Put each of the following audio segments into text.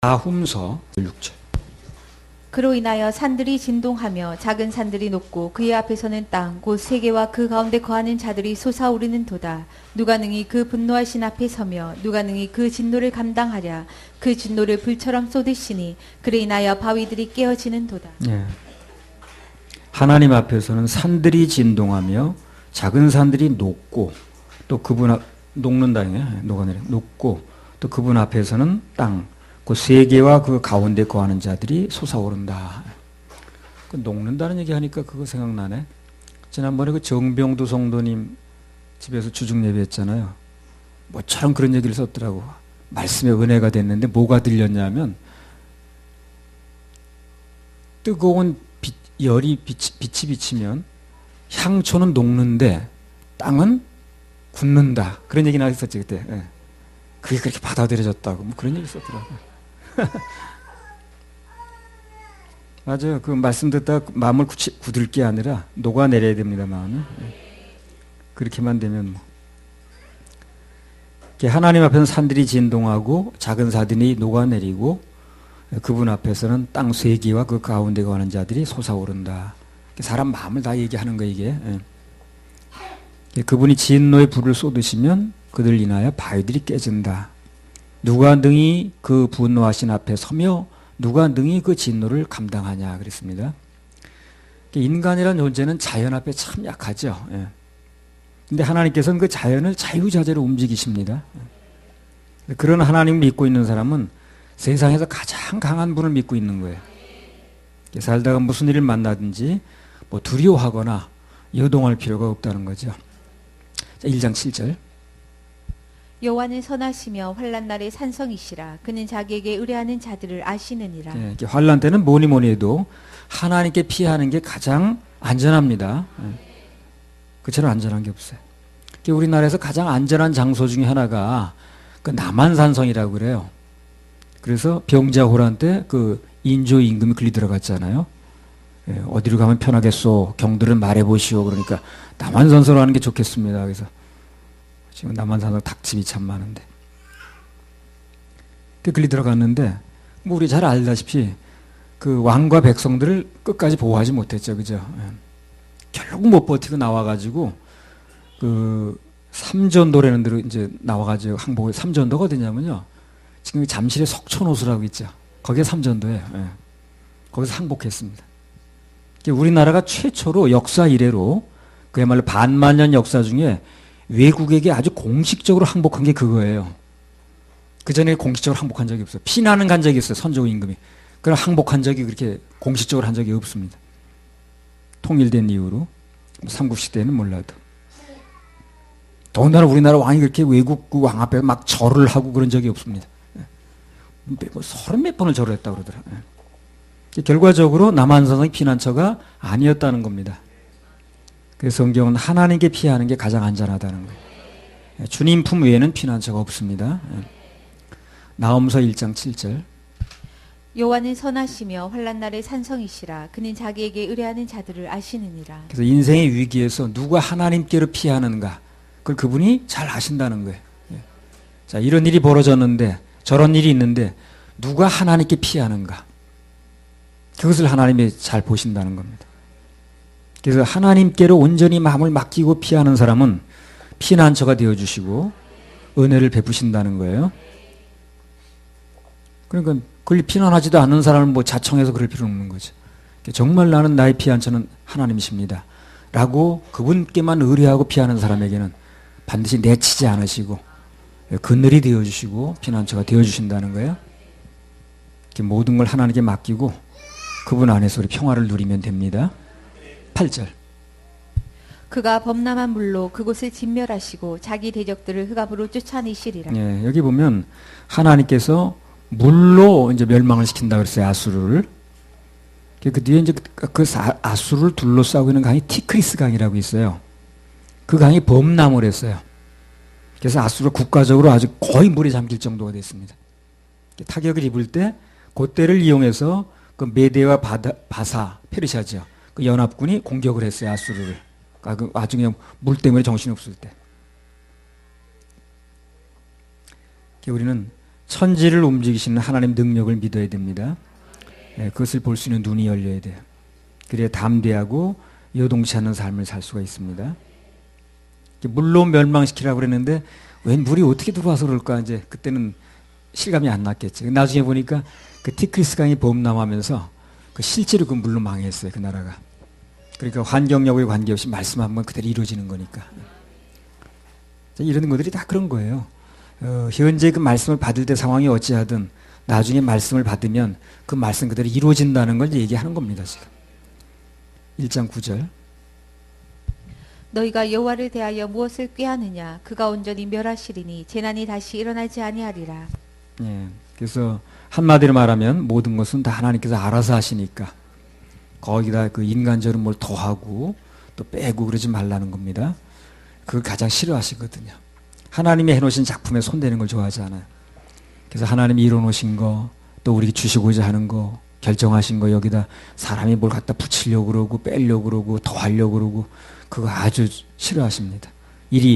나훔서 6절. 그로 인하여 산들이 진동하며 작은 산들이 높고 그의 앞에서는 땅 곧 세계와 그 가운데 거하는 자들이 솟아오르는 도다. 누가 능히 그 분노하신 앞에 서며 누가 능히 그 진노를 감당하랴. 그 진노를 불처럼 쏟으시니 그로 인하여 바위들이 깨어지는 도다. 예. 하나님 앞에서는 산들이 진동하며 작은 산들이 녹고 또 그분 앞 녹는다, 녹아내려 녹고 또 그분 앞에서는 땅 그 세계와 그 가운데 거하는 자들이 솟아오른다. 그 녹는다는 얘기 하니까 그거 생각나네. 지난번에 그 정병두 성도님 집에서 주중 예배했잖아요. 뭐처럼 그런 얘기를 썼더라고. 말씀의 은혜가 됐는데 뭐가 들렸냐면 뜨거운 열이 빛이 비치면 향초는 녹는데 땅은 굳는다. 그런 얘기나 했었지 그때. 예. 그게 그렇게 받아들여졌다고 뭐 그런 얘기 썼더라고요. 맞아요. 그 말씀 듣다 마음을 굳을 게 아니라 녹아내려야 됩니다. 마음은. 그렇게만 되면 뭐. 하나님 앞에서는 산들이 진동하고 작은 산들이 녹아내리고 그분 앞에서는 땅 세계와 그 가운데 거하는 자들이 솟아오른다. 사람 마음을 다 얘기하는 거 이게. 그분이 진노의 불을 쏟으시면 그들 인하여 바위들이 깨진다. 누가 능히 그 분노하신 앞에 서며 누가 능히 그 진노를 감당하냐 그랬습니다. 인간이라는 존재는 자연 앞에 참 약하죠. 근데 하나님께서는 그 자연을 자유자재로 움직이십니다. 그런 하나님을 믿고 있는 사람은 세상에서 가장 강한 분을 믿고 있는 거예요. 살다가 무슨 일을 만나든지 뭐 두려워하거나 여동할 필요가 없다는 거죠. 자, 1장 7절. 여호와는 선하시며 환난 날의 산성이시라. 그는 자기에게 의뢰하는 자들을 아시느니라. 환난 때는 뭐니 해도 하나님께 피하는 게 가장 안전합니다. 그처럼 안전한 게 없어요. 우리나라에서 가장 안전한 장소 중에 하나가 그 남한산성이라고 그래요. 그래서 병자호란 때 그 인조 임금이 글리 들어갔잖아요. 어디로 가면 편하겠소? 경들은 말해보시오. 그러니까 남한산성으로 하는 게 좋겠습니다. 그래서 지금 남한산성 닭집이 참 많은데. 글리 들어갔는데 뭐 우리 잘 알다시피 그 왕과 백성들을 끝까지 보호하지 못했죠. 그죠? 결국 못 버티고 나와가지고 그 삼전도라는 데로 이제 나와가지고 항복을. 삼전도가 어디냐면요. 지금 잠실에 석촌호수라고 있죠. 거기에 삼전도예요. 거기서 항복했습니다. 우리나라가 최초로 역사 이래로 그야말로 반만년 역사 중에 외국에게 아주 공식적으로 항복한 게 그거예요. 그 전에 공식적으로 항복한 적이 없어요. 피난은 간 적이 있어요. 선조 임금이. 그러나 항복한 적이 그렇게 공식적으로 한 적이 없습니다. 통일된 이후로. 삼국시 때는 몰라도. 더군다나 우리나라 왕이 그렇게 외국 그 왕 앞에 막 절을 하고 그런 적이 없습니다. 뭐 30몇 번을 절을 했다고 그러더라. 결과적으로 남한산성이 피난처가 아니었다는 겁니다. 그래서 성경은 하나님께 피하는 게 가장 안전하다는 거예요. 주님 품 외에는 피난처가 없습니다. 나훔서 1장 7절. 여호와는 선하시며 환난 날의 산성이시라. 그는 자기에게 의뢰하는 자들을 아시느니라. 그래서 인생의 위기에서 누가 하나님께로 피하는가 그걸 그분이 잘 아신다는 거예요. 자, 이런 일이 벌어졌는데 저런 일이 있는데 누가 하나님께 피하는가 그것을 하나님이 잘 보신다는 겁니다. 그래서 하나님께로 온전히 마음을 맡기고 피하는 사람은 피난처가 되어주시고 은혜를 베푸신다는 거예요. 그러니까 그걸 피난하지도 않는 사람을 뭐 자청해서 그럴 필요는 없는 거죠. 정말 나는 나의 피난처는 하나님이십니다 라고 그분께만 의뢰하고 피하는 사람에게는 반드시 내치지 않으시고 그늘이 되어주시고 피난처가 되어주신다는 거예요. 모든 걸 하나님께 맡기고 그분 안에서 우리 평화를 누리면 됩니다. 8절. 그가 범람한 물로 그곳을 진멸하시고 자기 대적들을 흑암으로 쫓아내시리라. 예, 여기 보면 하나님께서 물로 이제 멸망을 시킨다 그랬어요. 아수르를. 그 뒤에 이제 그 아수르를 둘러싸고 있는 강이 티크리스 강이라고 있어요. 그 강이 범람을 했어요. 그래서 아수르가 국가적으로 아주 거의 물에 잠길 정도가 됐습니다. 타격을 입을 때 그때를 이용해서 그 메데와 바사 페르시아죠. 그 연합군이 공격을 했어요. 아수르를. 그 나중에 물 때문에 정신이 없을 때. 우리는 천지를 움직이시는 하나님 능력을 믿어야 됩니다. 그것을 볼 수 있는 눈이 열려야 돼요. 그래야 담대하고 여동치 않는 삶을 살 수가 있습니다. 물로 멸망시키라고 그랬는데 왜 물이 어떻게 들어와서 그럴까 이제 그때는 실감이 안 났겠죠. 나중에 보니까 그 티크리스 강이 범람하면서 그 실제로 그 물로 망했어요. 그 나라가. 그러니까 환경 여부에 관계없이 말씀 한번 그대로 이루어지는 거니까. 이런 것들이 다 그런 거예요. 현재 그 말씀을 받을 때 상황이 어찌하든 나중에 말씀을 받으면 그 말씀 그대로 이루어진다는 걸 얘기하는 겁니다. 지금 1장 9절. 너희가 여호와를 대하여 무엇을 꾀하느냐 그가 온전히 멸하시리니 재난이 다시 일어나지 아니하리라. 예, 그래서 한마디로 말하면 모든 것은 다 하나님께서 알아서 하시니까 거기다 그 인간적으로 뭘 더하고 또 빼고 그러지 말라는 겁니다. 그걸 가장 싫어하시거든요. 하나님이 해놓으신 작품에 손대는 걸 좋아하지 않아요. 그래서 하나님이 이뤄놓으신 거, 또 우리에게 주시고자 하는 거, 결정하신 거 여기다 사람이 뭘 갖다 붙이려고 그러고 빼려고 그러고 더하려고 그러고 그거 아주 싫어하십니다.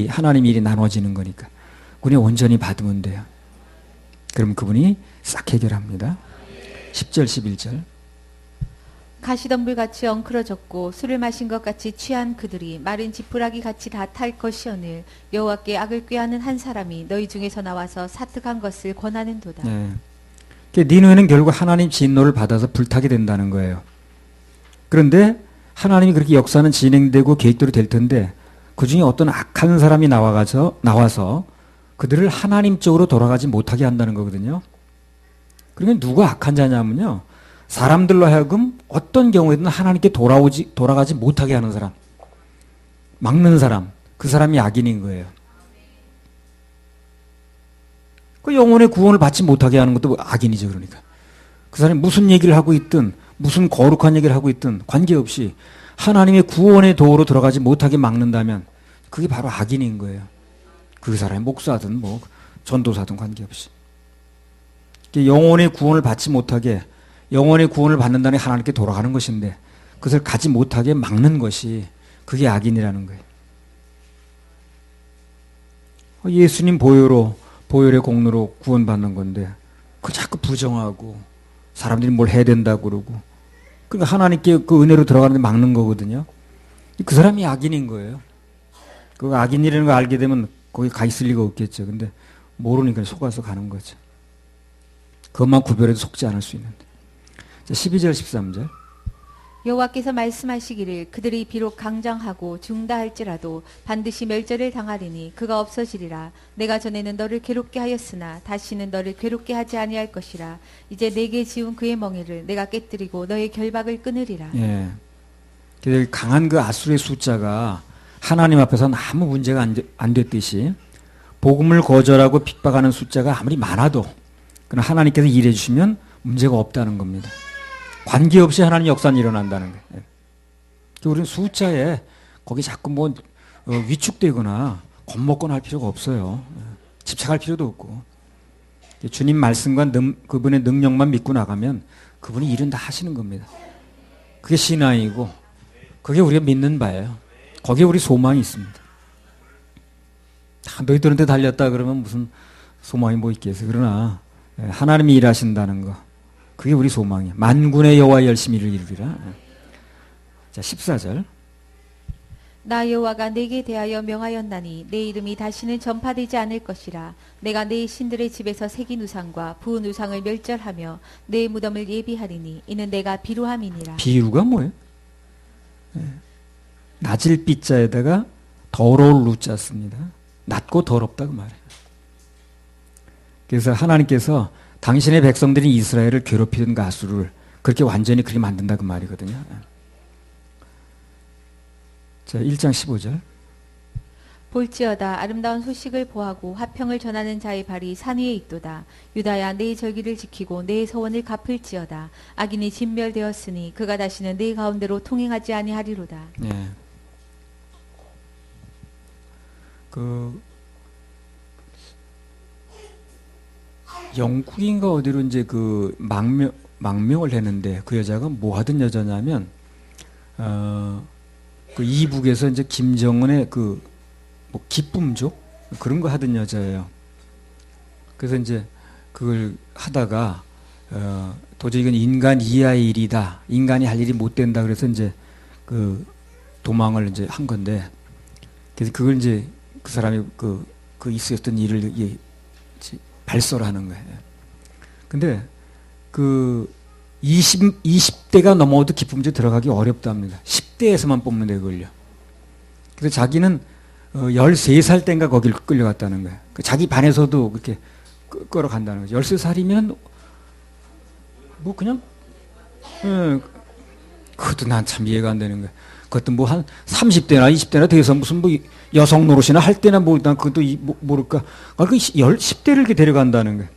하나님 일이 나눠지는 거니까. 그분이 온전히 받으면 돼요. 그럼 그분이 싹 해결합니다. 10절 11절. 가시덤불같이 엉클어졌고 술을 마신 것 같이 취한 그들이 마른 지푸라기 같이 다 탈 것이오늘 여호와께 악을 꾀하는 한 사람이 너희 중에서 나와서 사특한 것을 권하는도다. 네. 니느웨는 결국 하나님 진노를 받아서 불타게 된다는 거예요. 그런데 하나님이 그렇게 역사는 진행되고 계획대로 될 텐데 그 중에 어떤 악한 사람이 나와서 그들을 하나님 쪽으로 돌아가지 못하게 한다는 거거든요. 그러면 누가 악한 자냐면요. 사람들로 하여금 어떤 경우에든 하나님께 돌아가지 못하게 하는 사람, 막는 사람, 그 사람이 악인인 거예요. 그 영혼의 구원을 받지 못하게 하는 것도 악인이죠. 그러니까 그 사람이 무슨 얘기를 하고 있든 무슨 거룩한 얘기를 하고 있든 관계없이 하나님의 구원의 도로 들어가지 못하게 막는다면 그게 바로 악인인 거예요. 그 사람이 목사든 뭐 전도사든 관계없이 영혼의 구원을 받지 못하게 영혼의 구원을 받는다는 하나님께 돌아가는 것인데 그것을 가지 못하게 막는 것이 그게 악인이라는 거예요. 예수님 보혈의 공로로 구원받는 건데 그걸 자꾸 부정하고 사람들이 뭘 해야 된다고 그러고 그러니까 하나님께 그 은혜로 들어가는데 막는 거거든요. 그 사람이 악인인 거예요. 그 악인이라는 걸 알게 되면 거기 가 있을 리가 없겠죠. 근데 모르니까 속아서 가는 거죠. 그것만 구별해도 속지 않을 수 있는데. 자, 12절 13절. 여호와께서 말씀하시기를 그들이 비록 강장하고 중다할지라도 반드시 멸절을 당하리니 그가 없어지리라. 내가 전에는 너를 괴롭게 하였으나 다시는 너를 괴롭게 하지 아니할 것이라. 이제 내게 지운 그의 멍에를 내가 깨뜨리고 너의 결박을 끊으리라. 예. 그래서 강한 그 아수르의 숫자가 하나님 앞에서는 아무 문제가 안 됐듯이 복음을 거절하고 핍박하는 숫자가 아무리 많아도 그러나 하나님께서 일해 주시면 문제가 없다는 겁니다. 관계없이 하나님 역사는 일어난다는 거예요. 우리는 숫자에 거기 자꾸 뭐 위축되거나 겁먹거나 할 필요가 없어요. 집착할 필요도 없고 주님 말씀과 그분의 능력만 믿고 나가면 그분이 일은 다 하시는 겁니다. 그게 신앙이고 그게 우리가 믿는 바예요. 거기에 우리 소망이 있습니다. 너희들한테 달렸다 그러면 무슨 소망이 뭐 있겠어요. 그러나 하나님이 일하신다는 거 그게 우리 소망이에요. 만군의 여호와 열심히 이루리라. 자 14절. 나 여호와가 내게 대하여 명하였나니 내 이름이 다시는 전파되지 않을 것이라. 내가 내 신들의 집에서 새긴 우상과 부은 우상을 멸절하며 내 무덤을 예비하리니 이는 내가 비루함이니라. 비루가 뭐예요? 낮을 삐자에다가 더러울 루자 씁니다. 낮고 더럽다 그 말이에요. 그래서 하나님께서 당신의 백성들이 이스라엘을 괴롭히던 가수를 그렇게 완전히 그렇게 만든다 그 말이거든요. 자, 1장 15절. 볼지어다 아름다운 소식을 보하고 화평을 전하는 자의 발이 산 위에 있도다. 유다야 내 절기를 지키고 내 서원을 갚을지어다. 악인이 진멸되었으니 그가 다시는 내 가운데로 통행하지 아니하리로다. 네. 영국인가 어디로 이제 그 망명을 했는데 그 여자가 뭐 하던 여자냐면 그 이북에서 이제 김정은의 그 뭐 기쁨족 그런 거 하던 여자예요. 그래서 이제 그걸 하다가 도저히 이건 인간 이하의 일이다. 인간이 할 일이 못 된다. 그래서 이제 그 도망을 이제 한 건데, 그래서 그걸 이제 그 사람이 그 있었던 일을 발설하는 거예요. 근데 그 20대가 넘어도 기품제 들어가기 어렵답니다. 10대에서만 뽑는 데 그걸요. 그래서 자기는 13살 땐가 거길 끌려갔다는 거예요. 자기 반에서도 그렇게 끌어간다는 거죠. 13살이면 뭐 그냥 그것도 난 참 이해가 안 되는 거야. 그것도 뭐 한 30대나 20대나 돼서 무슨 뭐 여성 노릇이나 할 때나 뭐 난 그것도 모를까. 그 10대를 이렇게 데려간다는 거야.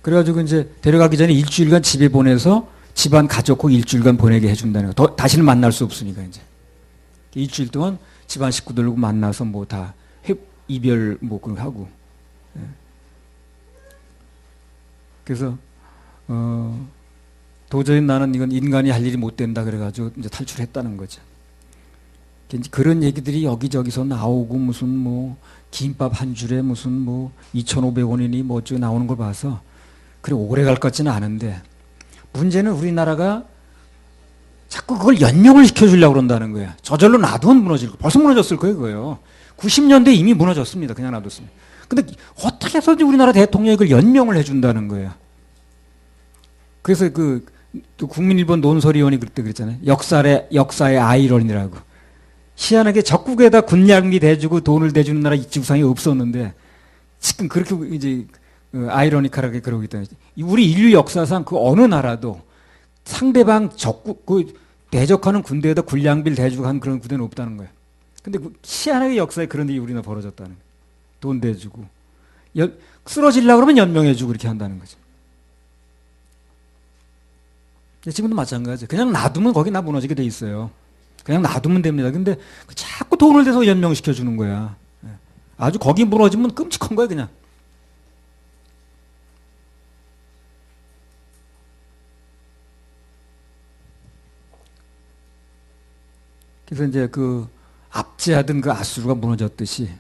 그래가지고 이제 데려가기 전에 일주일간 집에 보내서 집안 가족하고 일주일간 보내게 해준다는 거야. 다시는 만날 수 없으니까 이제. 일주일 동안 집안 식구들하고 만나서 뭐 다 이별 뭐 그런 거 하고. 그래서 도저히 나는 이건 인간이 할 일이 못 된다 그래가지고 이제 탈출했다는 거죠. 그런 얘기들이 여기저기서 나오고 무슨 뭐 김밥 한 줄에 무슨 뭐 2,500원이니 뭐 어쩌고 나오는 걸 봐서 그래 오래 갈 것 같지는 않은데, 문제는 우리나라가 자꾸 그걸 연명을 시켜주려고 그런다는 거야. 저절로 놔두면 무너질 거. 벌써 무너졌을 거예요, 그거요. 90년대 이미 무너졌습니다. 그냥 놔뒀습니다. 근데 어떻게 해서든지 우리나라 대통령이 그걸 연명을 해준다는 거예요. 그래서 또 국민일보 논설위원이 그때 그랬잖아요. 역사의 아이러니라고. 희한하게 적국에다 군량미 대주고 돈을 대주는 나라 이 지구상에 없었는데 지금 그렇게 이제 아이러니컬하게 그러고 있다는 거죠. 우리 인류 역사상 그 어느 나라도 상대방 적국 대적하는 군대에다 군량비를 대주고 한 그런 군대는 없다는 거예요. 근데 희한하게 역사에 그런 일이 우리나라 벌어졌다는 거예요. 돈 대주고 쓰러지려고 그러면 연명해주고 이렇게 한다는 거죠. 지금도 마찬가지예요. 그냥 놔두면 거기 나 무너지게 돼 있어요. 그냥 놔두면 됩니다. 근데 자꾸 돈을 대서 연명시켜주는 거야. 아주 거기 무너지면 끔찍한 거야 그냥. 그래서 이제 그 압제하던 그 아수르가 무너졌듯이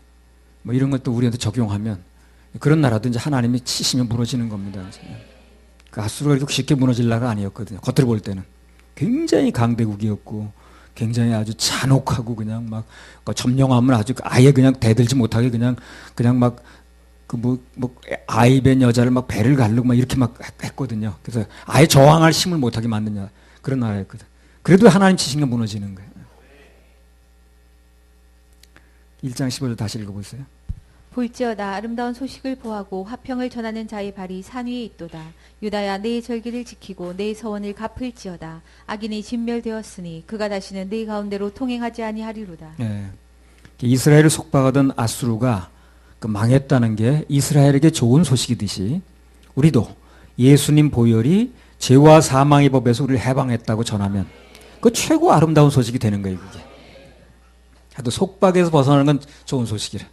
뭐 이런 것도 우리한테 적용하면 그런 나라도 이제 하나님이 치시면 무너지는 겁니다. 그 아수르가 이렇게 쉽게 무너질 나라가 아니었거든요. 겉으로 볼 때는 굉장히 강대국이었고 굉장히 아주 잔혹하고 그냥 막 점령하면 아주 아예 그냥 대들지 못하게 그냥 막 그 뭐 아이 벤 여자를 막 배를 가르고 막 이렇게 막 했거든요. 그래서 아예 저항할 힘을 못하게 만든 그런 나라였거든. 그래도 하나님 치시면 무너지는 거예요. 1장 15절 다시 읽어보세요. 볼지어다 아름다운 소식을 보하고 화평을 전하는 자의 발이 산 위에 있도다. 유다야 내 절기를 지키고 내 서원을 갚을지어다. 악인이 진멸되었으니 그가 다시는 내 가운데로 통행하지 아니하리로다. 네. 이스라엘을 속박하던 아수르가 망했다는 게 이스라엘에게 좋은 소식이듯이 우리도 예수님 보혈이 죄와 사망의 법에서 우리를 해방했다고 전하면 그 최고 아름다운 소식이 되는 거예요. 그게. 하여튼 속박에서 벗어나는 건 좋은 소식이라.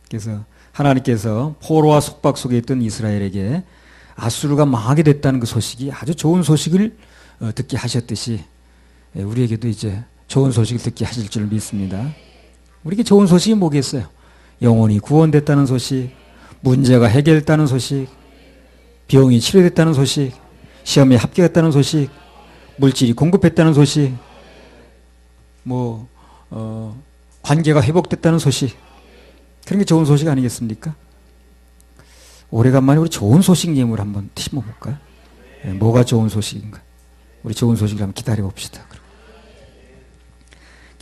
그래서 하나님께서 포로와 속박 속에 있던 이스라엘에게 아수르가 망하게 됐다는 그 소식이 아주 좋은 소식을 듣게 하셨듯이 우리에게도 이제 좋은 소식을 듣게 하실 줄 믿습니다. 우리에게 좋은 소식이 뭐겠어요? 영혼이 구원됐다는 소식, 문제가 해결됐다는 소식, 병이 치료됐다는 소식, 시험에 합격했다는 소식, 물질이 공급했다는 소식, 관계가 회복됐다는 소식, 그런 게 좋은 소식 아니겠습니까? 오래간만에 우리 좋은 소식 예물 한번 팀어볼까요? 뭐가 좋은 소식인가? 우리 좋은 소식을 한번 기다려봅시다.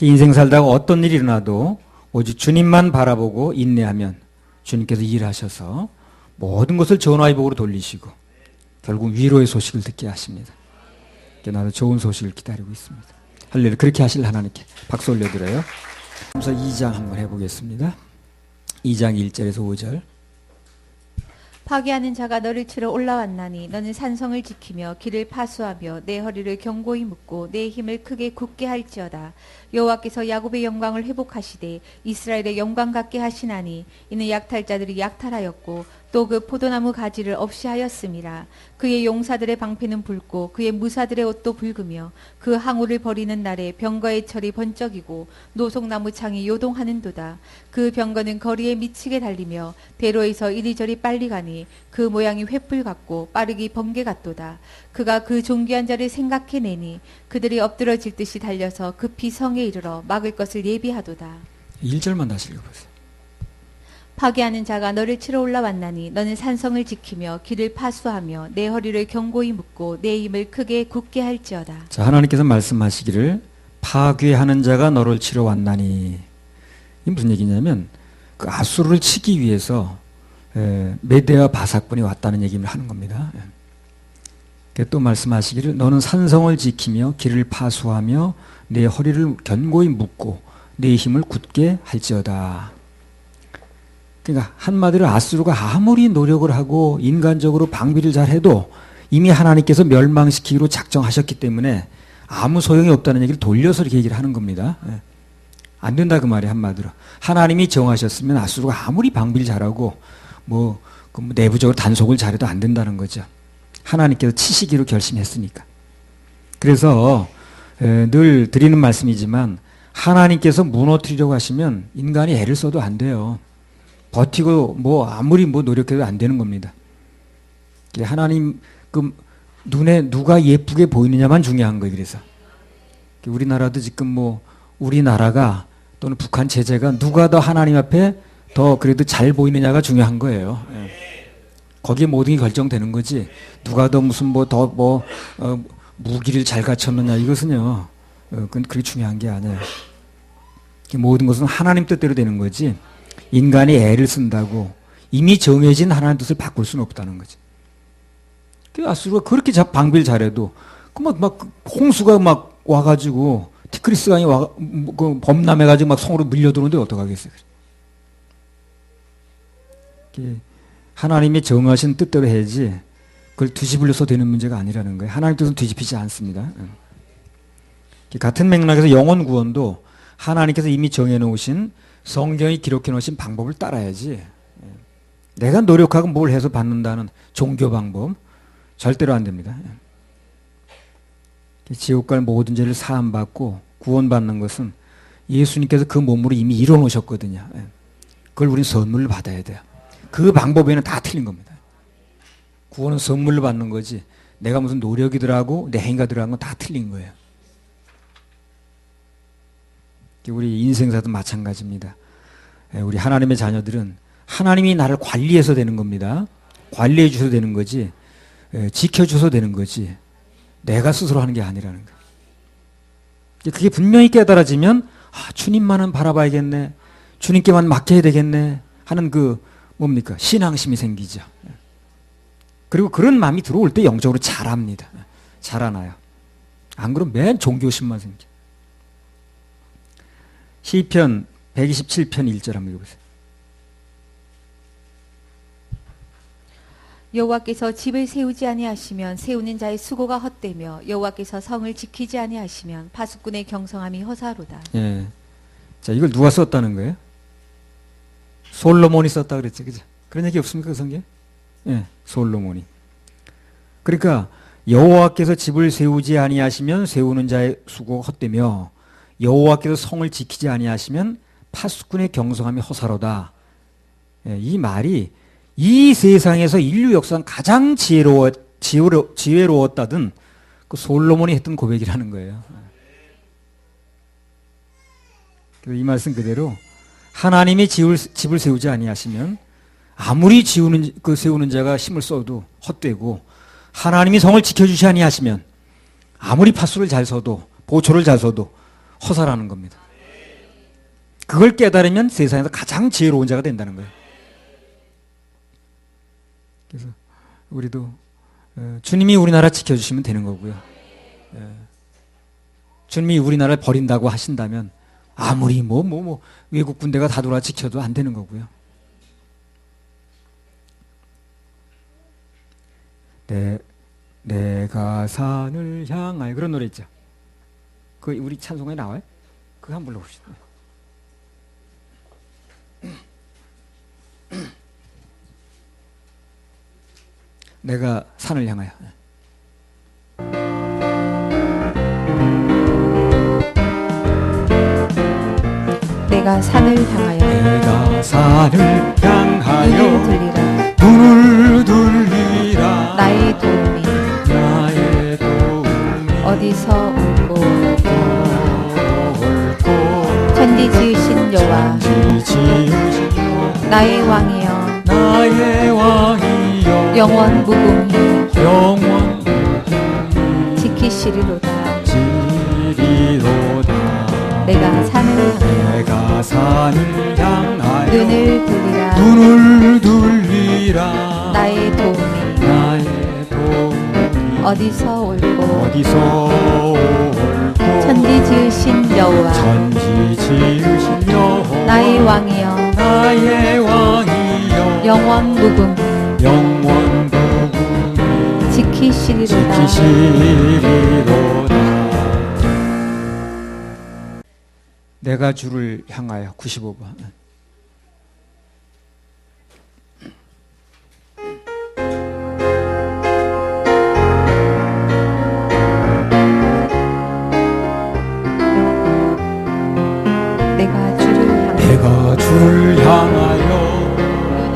인생 살다가 어떤 일이 일어나도 오직 주님만 바라보고 인내하면 주님께서 일하셔서 모든 것을 전화의 복으로 돌리시고 결국 위로의 소식을 듣게 하십니다. 나도 좋은 소식을 기다리고 있습니다. 할렐루야. 그렇게 하실 하나님께 박수 올려드려요. 그래서 2장 한번 해보겠습니다. 2장 1절에서 5절. 파괴하는 자가 너를 치러 올라왔나니 너는 산성을 지키며 길을 파수하며 내 허리를 견고히 묶고 내 힘을 크게 굳게 할지어다. 여호와께서 야곱의 영광을 회복하시되 이스라엘의 영광 같게 하시나니 이는 약탈자들이 약탈하였고 또 그 포도나무 가지를 없이 하였음이라. 그의 용사들의 방패는 붉고 그의 무사들의 옷도 붉으며 그 항우를 버리는 날에 병거의 철이 번쩍이고 노송나무 창이 요동하는도다. 그 병거는 거리에 미치게 달리며 대로에서 이리저리 빨리 가니 그 모양이 횃불 같고 빠르기 번개 같도다. 그가 그 존귀한 자를 생각해내니 그들이 엎드러질 듯이 달려서 급히 성에 이르러 막을 것을 예비하도다. 1절만 다시 읽어보세요. 파괴하는 자가 너를 치러 올라왔나니 너는 산성을 지키며 길을 파수하며 내 허리를 견고히 묶고 내 힘을 크게 굳게 할지어다. 자, 하나님께서 말씀하시기를 파괴하는 자가 너를 치러 왔나니, 이 무슨 얘기냐면 그 아수르를 치기 위해서 메대와 바삭군이 왔다는 얘기를 하는 겁니다. 또 말씀하시기를 너는 산성을 지키며 길을 파수하며 내 허리를 견고히 묶고 내 힘을 굳게 할지어다. 그러니까 한마디로 아수르가 아무리 노력을 하고 인간적으로 방비를 잘해도 이미 하나님께서 멸망시키기로 작정하셨기 때문에 아무 소용이 없다는 얘기를 돌려서 이렇게 얘기를 하는 겁니다. 안 된다 그 말이 한마디로. 하나님이 정하셨으면 아수르가 아무리 방비를 잘하고 그 내부적으로 단속을 잘해도 안 된다는 거죠. 하나님께서 치시기로 결심했으니까. 그래서 늘 드리는 말씀이지만 하나님께서 무너뜨리려고 하시면 인간이 애를 써도 안 돼요. 버티고 아무리 노력해도 안 되는 겁니다. 하나님 그 눈에 누가 예쁘게 보이느냐만 중요한 거예요. 그래서 우리나라도 지금 우리나라가 또는 북한 체제가 누가 더 하나님 앞에 더 그래도 잘 보이느냐가 중요한 거예요. 거기에 모든 게 결정되는 거지. 누가 더 무슨 무기를 잘 갖췄느냐 이것은요. 그건 그렇게 중요한 게 아니에요. 모든 것은 하나님 뜻대로 되는 거지. 인간이 애를 쓴다고 이미 정해진 하나님의 뜻을 바꿀 수는 없다는 거지. 아수르가 그렇게 방비를 잘해도 홍수가 와가지고 티크리스 강이 범람해가지고 성으로 밀려드는데 어떡하겠어요. 하나님이 정하신 뜻대로 해야지 그걸 뒤집으려서 되는 문제가 아니라는 거예요. 하나님 뜻은 뒤집히지 않습니다. 같은 맥락에서 영혼 구원도 하나님께서 이미 정해놓으신 성경이 기록해 놓으신 방법을 따라야지. 내가 노력하고 뭘 해서 받는다는 종교 방법 절대로 안 됩니다. 지옥 갈 모든 죄를 사함받고 구원받는 것은 예수님께서 그 몸으로 이미 이뤄 놓으셨거든요. 그걸 우리는 선물로 받아야 돼요. 그 방법에는 다 틀린 겁니다. 구원은 선물로 받는 거지 내가 무슨 노력이 들어가고 내 행위가 들어간 건 다 틀린 거예요. 우리 인생사도 마찬가지입니다. 우리 하나님의 자녀들은 하나님이 나를 관리해서 되는 겁니다. 관리해 주셔도 되는 거지 지켜줘서 되는 거지 내가 스스로 하는 게 아니라는 거예요. 그게 분명히 깨달아지면 주님만은 바라봐야겠네, 주님께만 맡겨야 되겠네 하는 신앙심이 생기죠. 그리고 그런 마음이 들어올 때 영적으로 자랍니다. 자라나요. 안 그러면 맨 종교심만 생겨. 시편 127편 1절 한번 읽어보세요. 여호와께서 집을 세우지 아니하시면 세우는 자의 수고가 헛되며 여호와께서 성을 지키지 아니하시면 파수꾼의 경성함이 허사로다. 예. 자, 이걸 누가 썼다는 거예요? 솔로몬이 썼다 그랬죠. 그죠? 그런 얘기 없습니까? 그 성경? 예. 솔로몬이. 그러니까 여호와께서 집을 세우지 아니하시면 세우는 자의 수고가 헛되며 여호와께서 성을 지키지 아니하시면 파수꾼의 경성함이 허사로다. 예, 이 말이 이 세상에서 인류 역사상 가장 지혜로웠다던 그 솔로몬이 했던 고백이라는 거예요. 이 말씀 그대로 하나님이 집을 세우지 아니하시면 아무리 세우는 자가 힘을 써도 헛되고 하나님이 성을 지켜주지 아니하시면 아무리 파수를 잘 써도 보초를 잘 써도 허사라는 겁니다. 그걸 깨달으면 세상에서 가장 지혜로운 자가 된다는 거예요. 그래서 우리도 주님이 우리나라 지켜주시면 되는 거고요. 주님이 우리나라를 버린다고 하신다면 아무리 외국 군대가 다 돌아 지켜도 안 되는 거고요. 내가 산을 향하여 그런 노래 있죠. 그 우리 찬송에 나와요? 그거 한번 불러봅시다. 내가 산을 향하여. 내가 산을 향하여 내가 산을 눈을 향하여 들리라. 눈을 들리라. 나의 도움이 나의 도움이 어디서 올고 올고 천지 지으신 여호와 천지 지으신 여호와 나의 왕이여 나의 왕이여 영원 무궁히 영원 지키시리로다. 지리로다. 내가 산을 향하여 내가 산을 향하여 눈을 들리라. 눈을 들리라. 나의 도움이 나의 도움이 어디서 올고 어디서 올고 천지 지으신 여호와 천지 지으신 여호와 나의 왕이여 나의 왕이여 영원 무궁히 영원 무궁히 지키시리로다. 지키시리로다. 내가 주를 향하여 95번. 내가 주를 향하여 내가 주를 향하여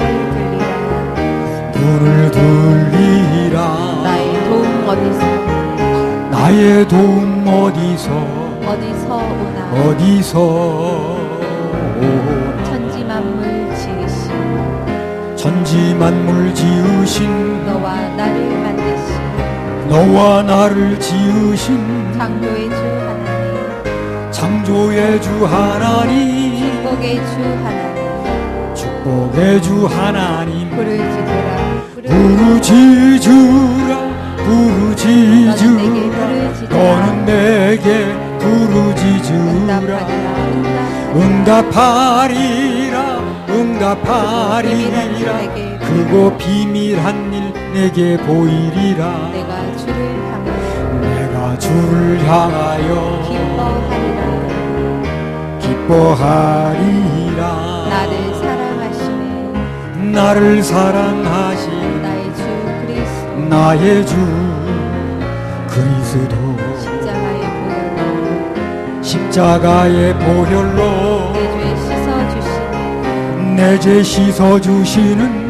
눈을 들리라. 눈을 들리라. 나의 도움 어디서 나의 도움 어디서 오나. 어디서 오나. 천지 만물 지으신 천지 만물 지으신 너와 나를 만드신 너와 나를 지으신 창조의 주 하나님 창조의 주 하나님 축복의 주 하나님 축복의 주 하나님 부르짖으라 부르짖으라 너는 내게 부르짖으라 응답하리라 크고 비밀한 일 내게 보이리라. 내가 주를 향하여 기뻐하리라. 나를 사랑하시는 나의 주 그리스도 십자가의 보혈로 내 죄 씻어주시는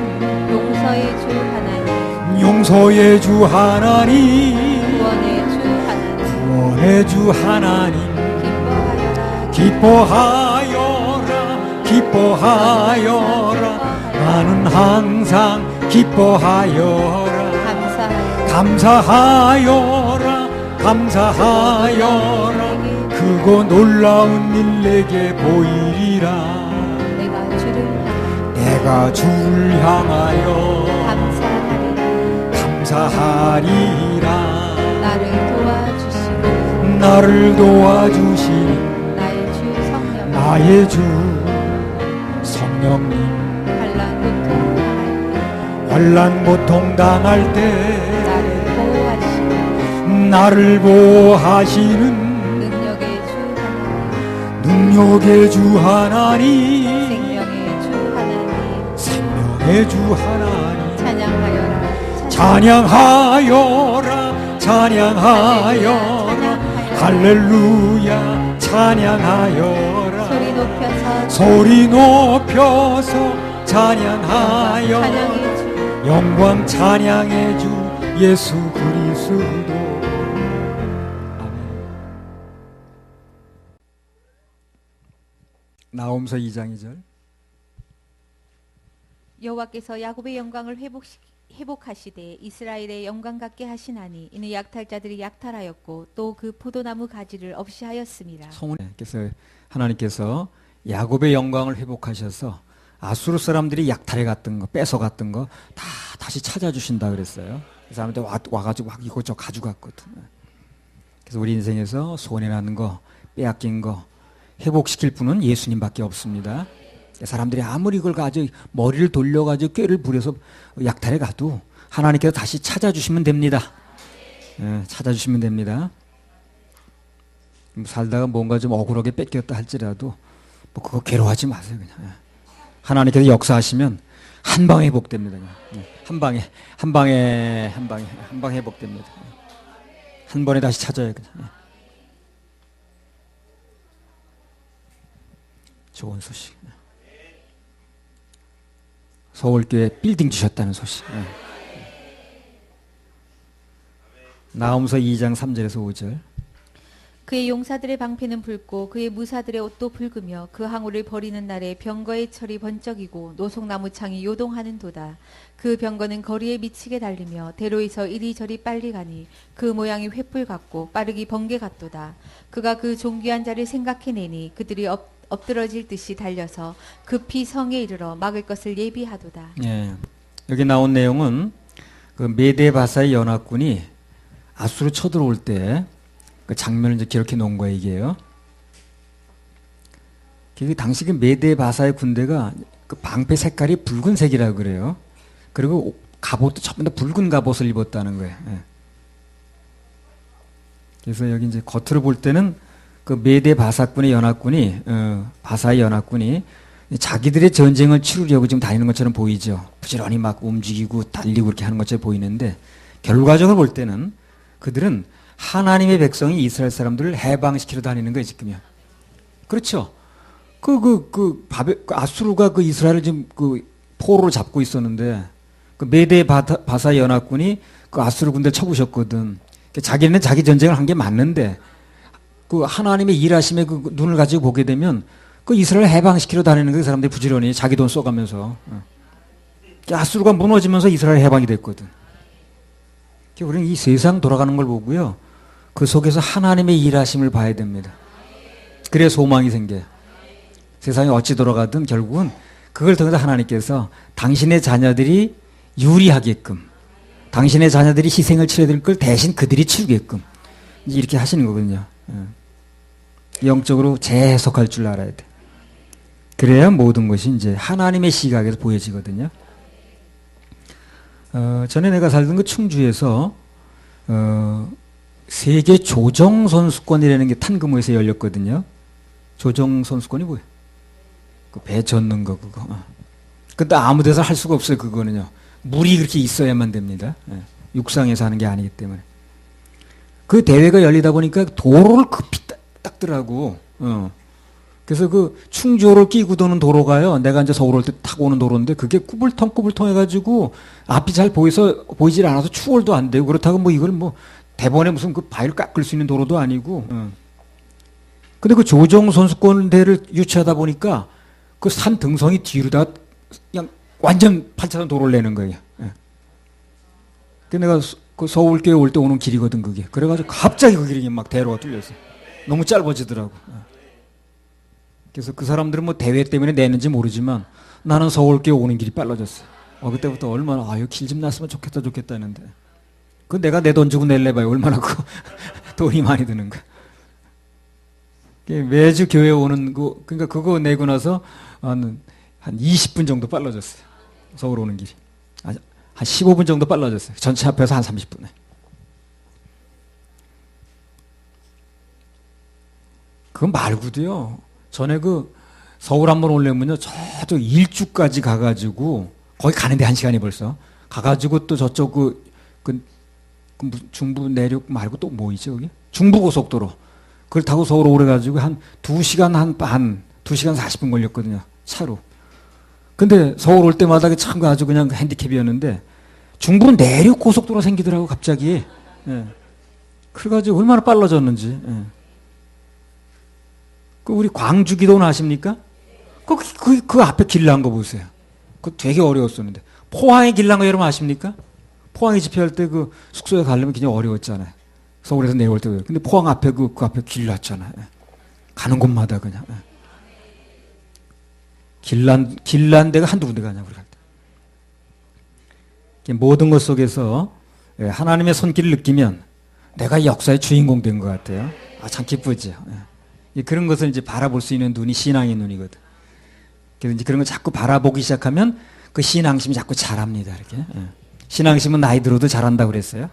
용서의 주 하나님 구원의 주 하나님 기뻐하여라 나는 항상 기뻐하여라 감사하여라 크고 놀라운 일 내게 보이리라. 내가 주를 향하여 감사하리라. 나를 도와주시는 나의 주 성령님 환난 고통 당할 때 나를 보호하시는 능력의 주 하나님 생명의 주 하나님 찬양하여라 할렐루야 찬양하여라 소리 높여서 찬양하여 영광 찬양의 주 예수 그리스도. 아멘. 나홈서 2장 2절. 여호와께서 야곱의 영광을 회복하시되 이스라엘의 영광 같게 하시나니 이는 약탈자들이 약탈하였고 또 그 포도나무 가지를 없이 하였습니다. 성원께서 하나님께서 야곱의 영광을 회복하셔서 아수르 사람들이 약탈해 갔던 거, 뺏어 갔던 거 다 다시 찾아주신다 그랬어요. 그 사람들 와가지고 막 이것저것 가져갔거든. 그래서 우리 인생에서 손해나는 거, 빼앗긴 거 회복시킬 분은 예수님밖에 없습니다. 사람들이 아무리 이걸 가지고 머리를 돌려가지고 꾀를 부려서 약탈해 가도 하나님께서 다시 찾아주시면 됩니다. 예, 찾아주시면 됩니다. 살다가 뭔가 좀 억울하게 뺏겼다 할지라도 뭐 그거 괴로워하지 마세요. 그냥. 하나님께서 역사하시면 한 방에 회복됩니다. 한 방에, 한 방에, 한 방에 회복됩니다. 한 번에 다시 찾아야 그냥. 좋은 소식. 서울교회 빌딩 주셨다는 소식. 나홈서 2장 3절에서 5절. 그의 용사들의 방패는 붉고 그의 무사들의 옷도 붉으며 그 항우를 버리는 날에 병거의 철이 번쩍이고 노송나무 창이 요동하는도다. 그 병거는 거리에 미치게 달리며 대로에서 이리저리 빨리 가니 그 모양이 횃불 같고 빠르기 번개 같도다. 그가 그 존귀한 자를 생각해내니 그들이 엎드러질 듯이 달려서 급히 성에 이르러 막을 것을 예비하도다. 예, 여기 나온 내용은 그 메데 바사의 연합군이 아수르 쳐들어올 때 그 장면을 이제 기록해 놓은 거예요, 이게요. 그 당시 그 메데 바사의 군대가 그 방패 색깔이 붉은색이라고 그래요. 그리고 갑옷도 전부 다 붉은 갑옷을 입었다는 거예요. 예. 그래서 여기 이제 겉으로 볼 때는 그 메데 바사군의 연합군이 바사의 연합군이 자기들의 전쟁을 치르려고 지금 다니는 것처럼 보이죠. 부지런히 막 움직이고 달리고 그렇게 하는 것처럼 보이는데 결과적으로 볼 때는 그들은 하나님의 백성이 이스라엘 사람들을 해방시키러 다니는 거예요, 지금요. 그렇죠. 아수르가 그 이스라엘을 지금 그 포로로 잡고 있었는데 그 메데 바사 연합군이 그 아수르 군대를 쳐부셨거든. 자기는 자기 전쟁을 한 게 맞는데 그 하나님의 일하심에 그 눈을 가지고 보게 되면 그 이스라엘 해방시키러 다니는 그 사람들이 부지런히 자기 돈 써가면서 아수르가 무너지면서 이스라엘 해방이 됐거든. 우리는 이 세상 돌아가는 걸 보고요. 그 속에서 하나님의 일하심을 봐야 됩니다. 그래야 소망이 생겨요. 세상이 어찌 돌아가든 결국은 그걸 통해서 하나님께서 당신의 자녀들이 유리하게끔 당신의 자녀들이 희생을 치러야 될 걸 대신 그들이 치르게끔 이렇게 하시는 거거든요. 영적으로 재해석할 줄 알아야 돼. 그래야 모든 것이 이제 하나님의 시각에서 보여지거든요. 전에 내가 살던 그 충주에서 세계 조정 선수권이라는 게 탄금호에서 열렸거든요. 조정 선수권이 뭐예요? 그 배 젓는 거 그거. 근데 아무 데서 할 수가 없어요. 그거는요. 물이 그렇게 있어야만 됩니다. 육상에서 하는 게 아니기 때문에. 그 대회가 열리다 보니까 도로를 급히 닦더라고. 그래서 그 충주호를 끼고 도는 도로가요. 내가 이제 서울 올 때 타고 오는 도로인데 그게 꾸불텅 해가지고 앞이 잘 보이질 않아서 추월도 안 되고 그렇다고 뭐 이걸 뭐 대번에 무슨 그 바위를 깎을 수 있는 도로도 아니고. 근데 그 조정 선수권 대회를 유치하다 보니까 그 산 등성이 뒤로다 그냥 완전 8차선 도로를 내는 거예요. 그 내가 그 서울교회 올 때 오는 길이거든 그게. 그래가지고 갑자기 그 길이 막 대로가 뚫렸어. 너무 짧아지더라고. 그래서 그 사람들은 뭐 대회 때문에 내는지 모르지만 나는 서울교회 오는 길이 빨라졌어. 그때부터 얼마나 여기 길 좀 났으면 좋겠다 했는데 그 내가 내 돈 주고 낼래 봐요. 얼마나 그 돈이 많이 드는가. 매주 교회 오는 거 그러니까 그거 내고 나서 한 20분 정도 빨라졌어요. 서울 오는 길이. 한 15분 정도 빨라졌어요. 전체 합해서 한 30분에. 그거 말고도요. 전에 그 서울 한번 오려면요. 저쪽 일주까지 가가지고 거기 가는데 1시간이 벌써 가가지고 또 저쪽 그 중부 내륙 말고 또 뭐 있죠 여기? 중부고속도로 그걸 타고 서울 오래가지고 한 2시간 반 2시간 40분 걸렸거든요. 차로. 근데 서울 올 때마다 참 아주 그냥 핸디캡이었는데 중부 내륙 고속도로 생기더라고 갑자기. 그래가지고 얼마나 빨라졌는지. 그 우리 광주기도는 아십니까? 그 앞에 길 난 거 보세요. 그 되게 어려웠었는데. 포항에 길 난 거 여러분 아십니까? 포항에 집회할 때 그 숙소에 가려면 굉장히 어려웠잖아요. 서울에서 내려올 때. 근데 포항 앞에 그 앞에 길 났잖아요. 가는 곳마다 그냥. 길 난 데가 한두 군데가 아니야, 우리 갈 때. 모든 것 속에서 하나님의 손길을 느끼면 내가 역사의 주인공 된 것 같아요. 참 기쁘죠. 그런 것을 이제 바라볼 수 있는 눈이 신앙의 눈이거든. 그래서 이제 그런 걸 자꾸 바라보기 시작하면 그 신앙심이 자꾸 자랍니다. 이렇게. 신앙심은 나이 들어도 자란다고 그랬어요.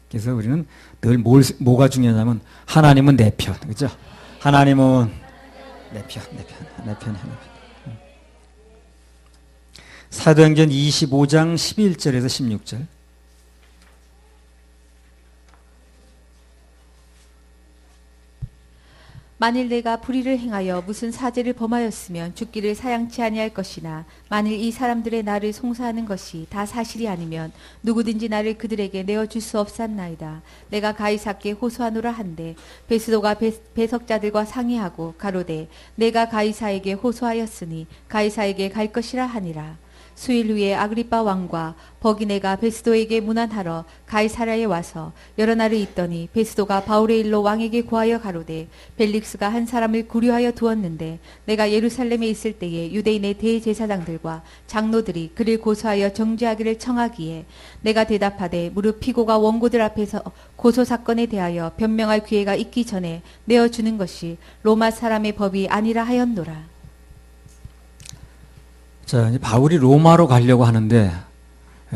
그래서 우리는 늘 뭐가 중요하냐면 하나님은 내 편. 그죠? 하나님은 내 편. 사도행전 25장 11절에서 16절. 만일 내가 불의를 행하여 무슨 사죄를 범하였으면 죽기를 사양치 아니할 것이나 만일 이 사람들의 나를 송사하는 것이 다 사실이 아니면 누구든지 나를 그들에게 내어줄 수 없사옵나이다. 내가 가이사께 호소하노라 한데 베스도가 배석자들과 상의하고 가로되 내가 가이사에게 호소하였으니 가이사에게 갈 것이라 하니라. 수일 후에 아그리빠 왕과 버기네가 베스도에게 문안하러 가이사랴에 와서 여러 날을 있더니 베스도가 바울의 일로 왕에게 고하여 가로되 벨릭스가 한 사람을 구류하여 두었는데 내가 예루살렘에 있을 때에 유대인의 대제사장들과 장로들이 그를 고소하여 정죄하기를 청하기에 내가 대답하되 무릇 피고가 원고들 앞에서 고소 사건에 대하여 변명할 기회가 있기 전에 내어주는 것이 로마 사람의 법이 아니라 하였노라. 자, 이제 바울이 로마로 가려고 하는데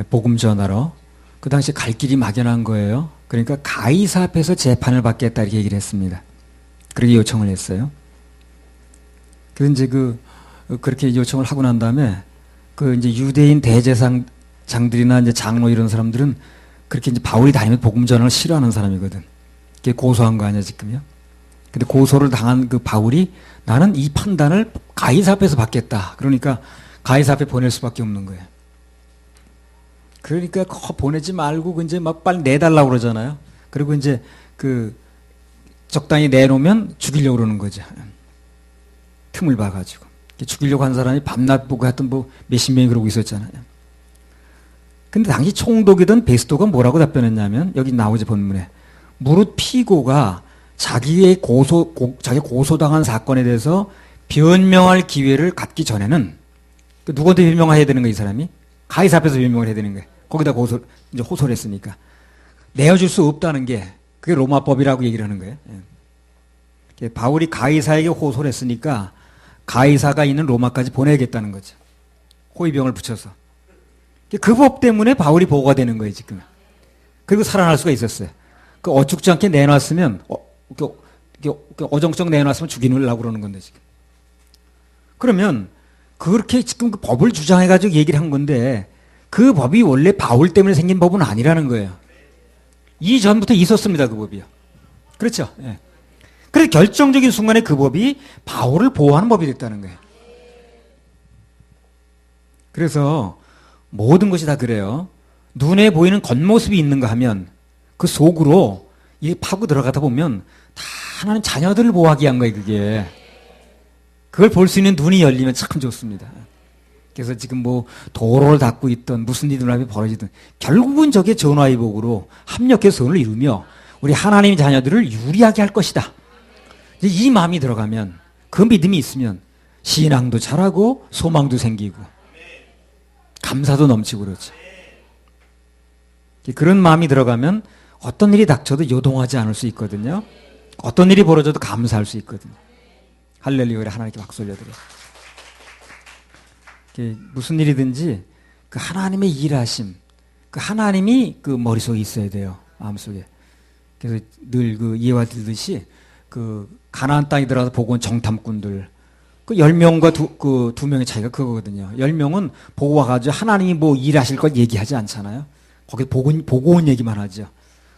복음 전하러 그 당시 갈 길이 막연한 거예요. 그러니까 가이사 앞에서 재판을 받겠다 이렇게 얘기를 했습니다. 그렇게 요청을 했어요. 그래서 이제 그렇게 요청을 하고 난 다음에 그 이제 유대인 대제사장들이나 이제 장로 이런 사람들은 그렇게 이제 바울이 다니면 복음 전하를 싫어하는 사람이거든. 그게 고소한 거 아니야 지금요. 근데 고소를 당한 그 바울이 나는 이 판단을 가이사 앞에서 받겠다. 그러니까 가이사 앞에 보낼 수밖에 없는 거예요. 그러니까 보내지 말고 이제 막 빨리 내달라고 그러잖아요. 그리고 이제 적당히 내놓으면 죽이려고 그러는 거죠. 틈을 봐가지고. 죽이려고 한 사람이 밤낮 보고 하여튼 뭐 몇십 명이 그러고 있었잖아요. 근데 당시 총독이던 베스도가 뭐라고 답변했냐면 여기 나오지 본문에 무릇 피고가 자기 고소당한 사건에 대해서 변명할 기회를 갖기 전에는 누구한테 변명해야 되는 거야, 이 사람이? 가이사 앞에서 변명을 해야 되는 거야. 거기다 이제 호소를 했으니까. 내어줄 수 없다는 게, 그게 로마법이라고 얘기를 하는 거예요. 예. 바울이 가이사에게 호소를 했으니까, 가이사가 있는 로마까지 보내야겠다는 거죠. 호위병을 붙여서. 그 법 때문에 바울이 보고가 되는 거예요, 지금. 그리고 살아날 수가 있었어요. 어죽지 않게 내놨으면, 어정쩡 내놨으면 죽이려고 그러는 건데, 지금. 그러면, 그렇게 지금 그 법을 주장해가지고 얘기를 한 건데 그 법이 원래 바울 때문에 생긴 법은 아니라는 거예요. 이전부터 있었습니다. 그 법이요. 그렇죠. 예. 그래서 결정적인 순간에 그 법이 바울을 보호하는 법이 됐다는 거예요. 그래서 모든 것이 다 그래요. 눈에 보이는 겉모습이 있는가 하면 그 속으로 이 파고 들어가다 보면 다 하나님 자녀들을 보호하기 위한 거예요. 그게. 그걸 볼 수 있는 눈이 열리면 참 좋습니다. 그래서 지금 뭐 도로를 닦고 있던 무슨 일이 눈앞에 벌어지든 결국은 저게 전화위복으로 합력해서 선을 이루며 우리 하나님의 자녀들을 유리하게 할 것이다. 이 마음이 들어가면 그 믿음이 있으면 신앙도 잘하고 소망도 생기고 감사도 넘치고 그렇죠. 그런 마음이 들어가면 어떤 일이 닥쳐도 요동하지 않을 수 있거든요. 어떤 일이 벌어져도 감사할 수 있거든요. 할렐루야, 하나님께 박수 올려드려요. 무슨 일이든지 그 하나님의 일하심, 그 하나님이 그 머릿속에 있어야 돼요. 마음속에. 그래서 늘 그 예화 드리듯이 그 가나안 땅에 들어가서 보고 온 정탐꾼들, 그 10명과 그 2명의 차이가 그거거든요. 10명은 보고 와가지고 하나님이 뭐 일하실 것 얘기하지 않잖아요. 거기 보고 온 얘기만 하죠.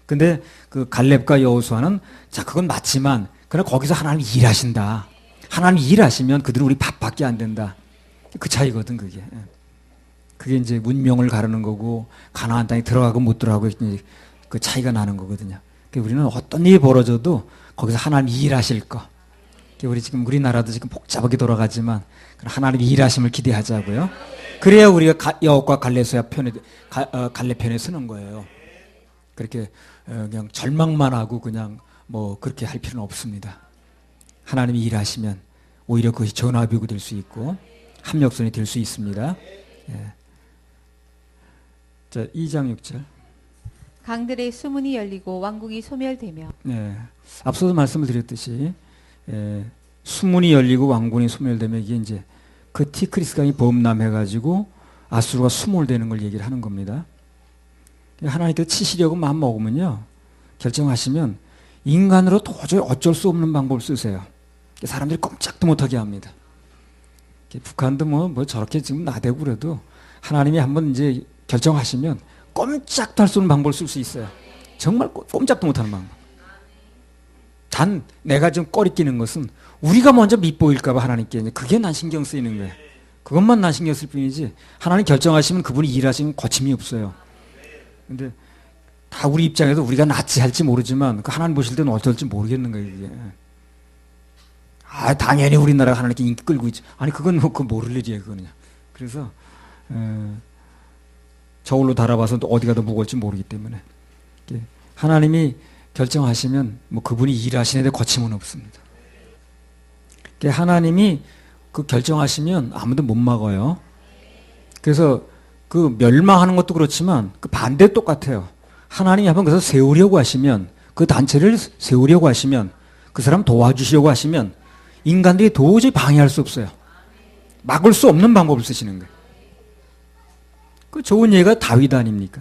근데 그 갈렙과 여호수아는 자, 그건 맞지만, 그러나 거기서 하나님이 일하신다. 하나님이 일하시면 그들은 우리 밥밖에 안 된다. 그 차이거든, 그게. 그게 이제 문명을 가르는 거고, 가나안 땅에 들어가고 못 들어가고 그 차이가 나는 거거든요. 우리는 어떤 일이 벌어져도 거기서 하나님이 일하실 거. 우리 지금 우리나라도 지금 복잡하게 돌아가지만 하나님이 일하심을 기대하자고요. 그래야 우리가 여호와 갈렙 편에 서는 거예요. 그렇게 그냥 절망만 하고 그냥 뭐 그렇게 할 필요는 없습니다. 하나님이 일하시면 오히려 그것이 전화비고 될 수 있고 합력선이 될 수 있습니다. 예. 자, 2장 6절. 강들의 수문이 열리고 왕궁이 소멸되며. 네. 앞서도 말씀을 드렸듯이 수문이 열리고 왕궁이 소멸되면 이게 이제 그 티크리스 강이 범람해가지고 아수르가 수몰되는 걸 얘기를 하는 겁니다. 하나님께서 치시려고 마음 먹으면요, 결정하시면 인간으로 도저히 어쩔 수 없는 방법을 쓰세요. 사람들이 꼼짝도 못하게 합니다. 북한도 뭐 저렇게 지금 나대고 그래도 하나님이 한번 이제 결정하시면 꼼짝도 할 수 없는 방법을 쓸 수 있어요. 정말 꼼짝도 못하는 방법. 단 내가 좀 꺼리끼는 것은 우리가 먼저 밉보일까 봐 하나님께. 그게 난 신경 쓰이는 거예요. 그것만 난 신경 쓸 뿐이지 하나님 결정하시면 그분이 일하시면 거침이 없어요. 근데 다 우리 입장에서 우리가 낫지 할지 모르지만 그 하나님 보실 때는 어떨지 모르겠는 거예요. 이게. 당연히 우리나라가 하나님께 인기 끌고 있죠. 아니 그건 그 모를 일이에요. 그거는요. 그래서 저울로 달아봐서 어디가 더 무거울지 모르기 때문에 하나님이 결정하시면 뭐 그분이 일하시는 데 거침은 없습니다. 하나님이 그 결정하시면 아무도 못 막아요. 그래서 그 멸망하는 것도 그렇지만 그 반대 똑같아요. 하나님이 한번 그래서 세우려고 하시면 그 단체를 세우려고 하시면 그 사람 도와주시려고 하시면 인간들이 도저히 방해할 수 없어요. 막을 수 없는 방법을 쓰시는 거예요. 그 좋은 예가 다윗 아닙니까?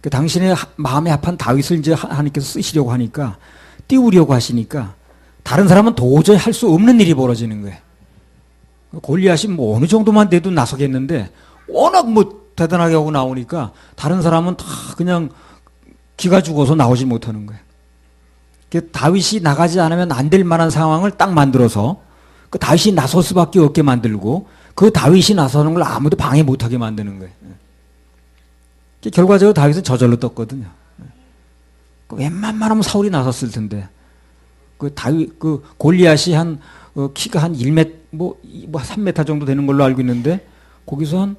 그 당신의 마음에 합한 다윗을 이제 하나님께서 쓰시려고 하니까 띄우려고 하시니까 다른 사람은 도저히 할 수 없는 일이 벌어지는 거예요. 골리앗이 뭐 어느 정도만 돼도 나서겠는데 워낙 뭐 대단하게 하고 나오니까 다른 사람은 다 그냥 기가 죽어서 나오지 못하는 거예요. 다윗이 나가지 않으면 안 될 만한 상황을 딱 만들어서 그 다윗이 나설 수밖에 없게 만들고 그 다윗이 나서는 걸 아무도 방해 못하게 만드는 거예요. 결과적으로 다윗은 저절로 떴거든요. 웬만하면 사울이 나섰을 텐데 그 골리앗이 키가 한 1m 뭐 3m 정도 되는 걸로 알고 있는데 거기서 한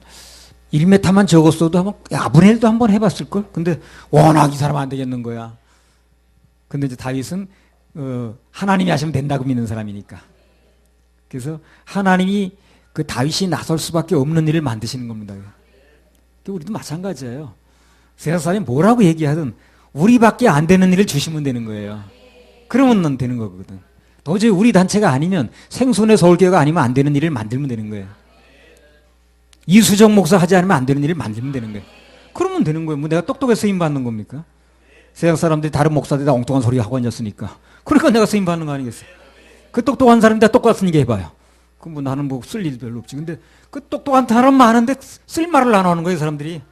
1m만 적었어도 한번 아브넬도 한번 해봤을 걸. 근데 워낙 이 사람 안 되겠는 거야. 근데 이제 다윗은 하나님이 하시면 된다고 믿는 사람이니까. 그래서 하나님이 그 다윗이 나설 수밖에 없는 일을 만드시는 겁니다. 우리도 마찬가지예요. 세상 사람이 뭐라고 얘기하든 우리밖에 안 되는 일을 주시면 되는 거예요. 그러면 되는 거거든. 도저히 우리 단체가 아니면 생손의 서울교회가 아니면 안 되는 일을 만들면 되는 거예요. 이수정 목사 하지 않으면 안 되는 일을 만들면 되는 거예요. 그러면 되는 거예요. 뭐 내가 똑똑해서 쓰임 받는 겁니까? 세상 사람들이 다른 목사들이 다 엉뚱한 소리 하고 앉았으니까. 그러니까 내가 쓰임 받는 거 아니겠어요? 그 똑똑한 사람이 다 똑같은 얘기 해봐요. 그럼 뭐 나는 뭐 쓸 일 별로 없지. 근데 그 똑똑한 사람 많은데 쓸 말을 안 하는 거예요, 사람들이.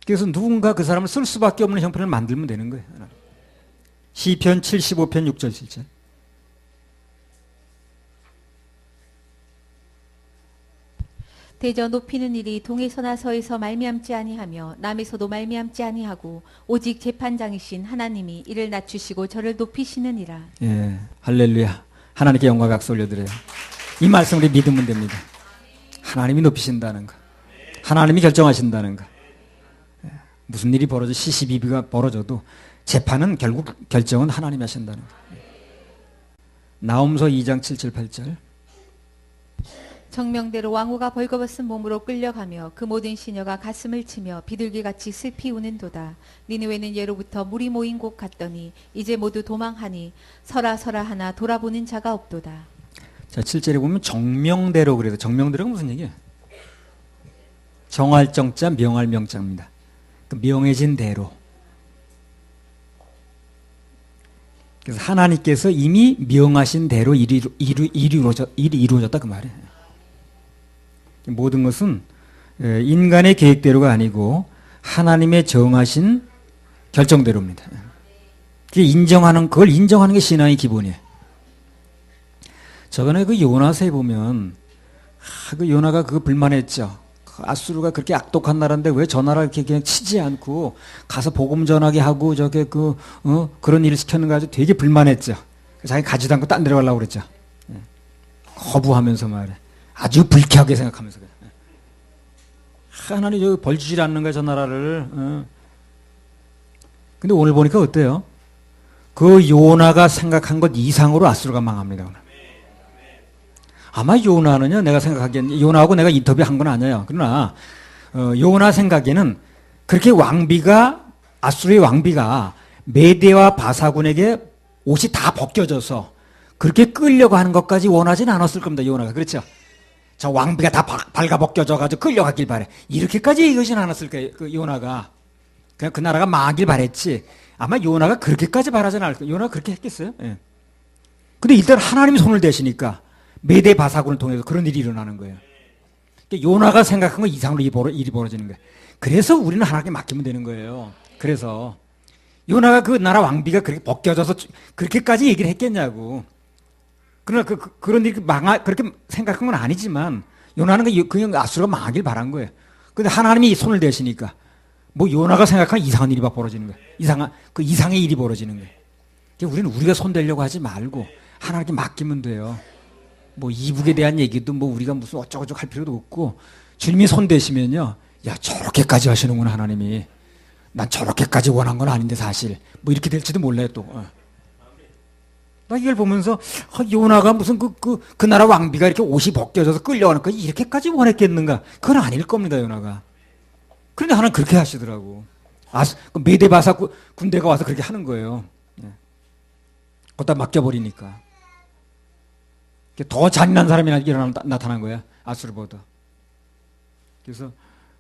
그래서 누군가 그 사람을 쓸 수밖에 없는 형편을 만들면 되는 거예요. 시편 75편 6절 7절. 대저 높이는 일이 동에서나 서에서 말미암지 아니하며 남에서도 말미암지 아니하고 오직 재판장이신 하나님이 이를 낮추시고 저를 높이시느니라. 예, 할렐루야. 하나님께 영광 박수 올려드려요. 이 말씀을 믿으면 됩니다. 하나님이 높이신다는 거, 하나님이 결정하신다는 거. 무슨 일이 벌어져 시시비비가 벌어져도 재판은 결국 결정은 하나님이 하신다는 거. 나홈서 2장 7절 8절. 정명대로 왕후가 벌거벗은 몸으로 끌려가며 그 모든 시녀가 가슴을 치며 비둘기같이 슬피 우는도다. 니느웨는 예로부터 물이 모인 곳 같더니 이제 모두 도망하니 서라 서라 하나 돌아보는 자가 없도다. 자, 7절에 보면 정명대로 그래서 정명대로가 무슨 얘기예요? 정할 정자 명할 명자입니다. 그 명해진 대로. 그래서 하나님께서 이미 명하신 대로 일이 이루어졌다 그 말이에요. 모든 것은 인간의 계획대로가 아니고 하나님의 정하신 결정대로입니다. 그걸 인정하는 게 신앙의 기본이에요. 저번에 그 요나서에 보면 그 요나가 그거 불만했죠. 아수르가 그렇게 악독한 나라인데 왜 저 나라를 이렇게 그냥 치지 않고 가서 복음 전하게 하고 그런 일을 시켰는가 아주 되게 불만했죠. 자기 가지도 않고 딴 데로 가려고 그랬죠. 거부하면서 말해. 아주 불쾌하게 생각하면서 그래. 하나님 저기 벌 주질 않는 거야 저 나라를. 근데 오늘 보니까 어때요? 그 요나가 생각한 것 이상으로 아수르가 망합니다. 오늘. 아마 요나는요, 내가 생각하기엔 요나하고 내가 인터뷰한 건 아니에요. 그러나 요나 생각에는 그렇게 아수르의 왕비가 메대와 바사군에게 옷이 다 벗겨져서 그렇게 끌려고 하는 것까지 원하진 않았을 겁니다. 요나가. 그렇죠? 저 왕비가 다 발가벗겨져가지고 끌려가길 바래. 이렇게까지 이러진 않았을 거예요. 그 요나가. 그냥 그 나라가 망하길 바랬지. 아마 요나가 그렇게까지 바라진 않을 거예요. 요나가 그렇게 했겠어요? 예. 근데 일단 하나님이 손을 대시니까 메대 바사군을 통해서 그런 일이 일어나는 거예요. 그러니까 요나가 생각한 거 이상으로 일이 벌어지는 거예요. 그래서 우리는 하나님께 맡기면 되는 거예요. 그래서 요나가 그 나라 왕비가 그렇게 벗겨져서 그렇게까지 얘기를 했겠냐고. 그러나 그런 일이 그렇게 생각한 건 아니지만 요나는 그냥 아수르가 망하길 바란 거예요. 근데 하나님이 손을 대시니까 뭐 요나가 생각한 이상한 일이 막 벌어지는 거예요. 이상의 일이 벌어지는 거예요. 우리는 우리가 손대려고 하지 말고 하나님께 맡기면 돼요. 뭐 이북에 대한 얘기도 뭐 우리가 무슨 어쩌고저쩌고 할 필요도 없고 주님이 손대시면요. 야, 저렇게까지 하시는구나 하나님이. 난 저렇게까지 원한 건 아닌데 사실. 뭐 이렇게 될지도 몰라요 또. 나 이걸 보면서 요나가 무슨 그 나라 왕비가 이렇게 옷이 벗겨져서 끌려가는 거 이렇게까지 원했겠는가? 그건 아닐 겁니다 요나가. 그런데 하나는 그렇게 하시더라고. 메데바사 군대가 와서 그렇게 하는 거예요. 거기다 맡겨버리니까. 더 잔인한 사람이 나타난 거야. 아수르보다. 그래서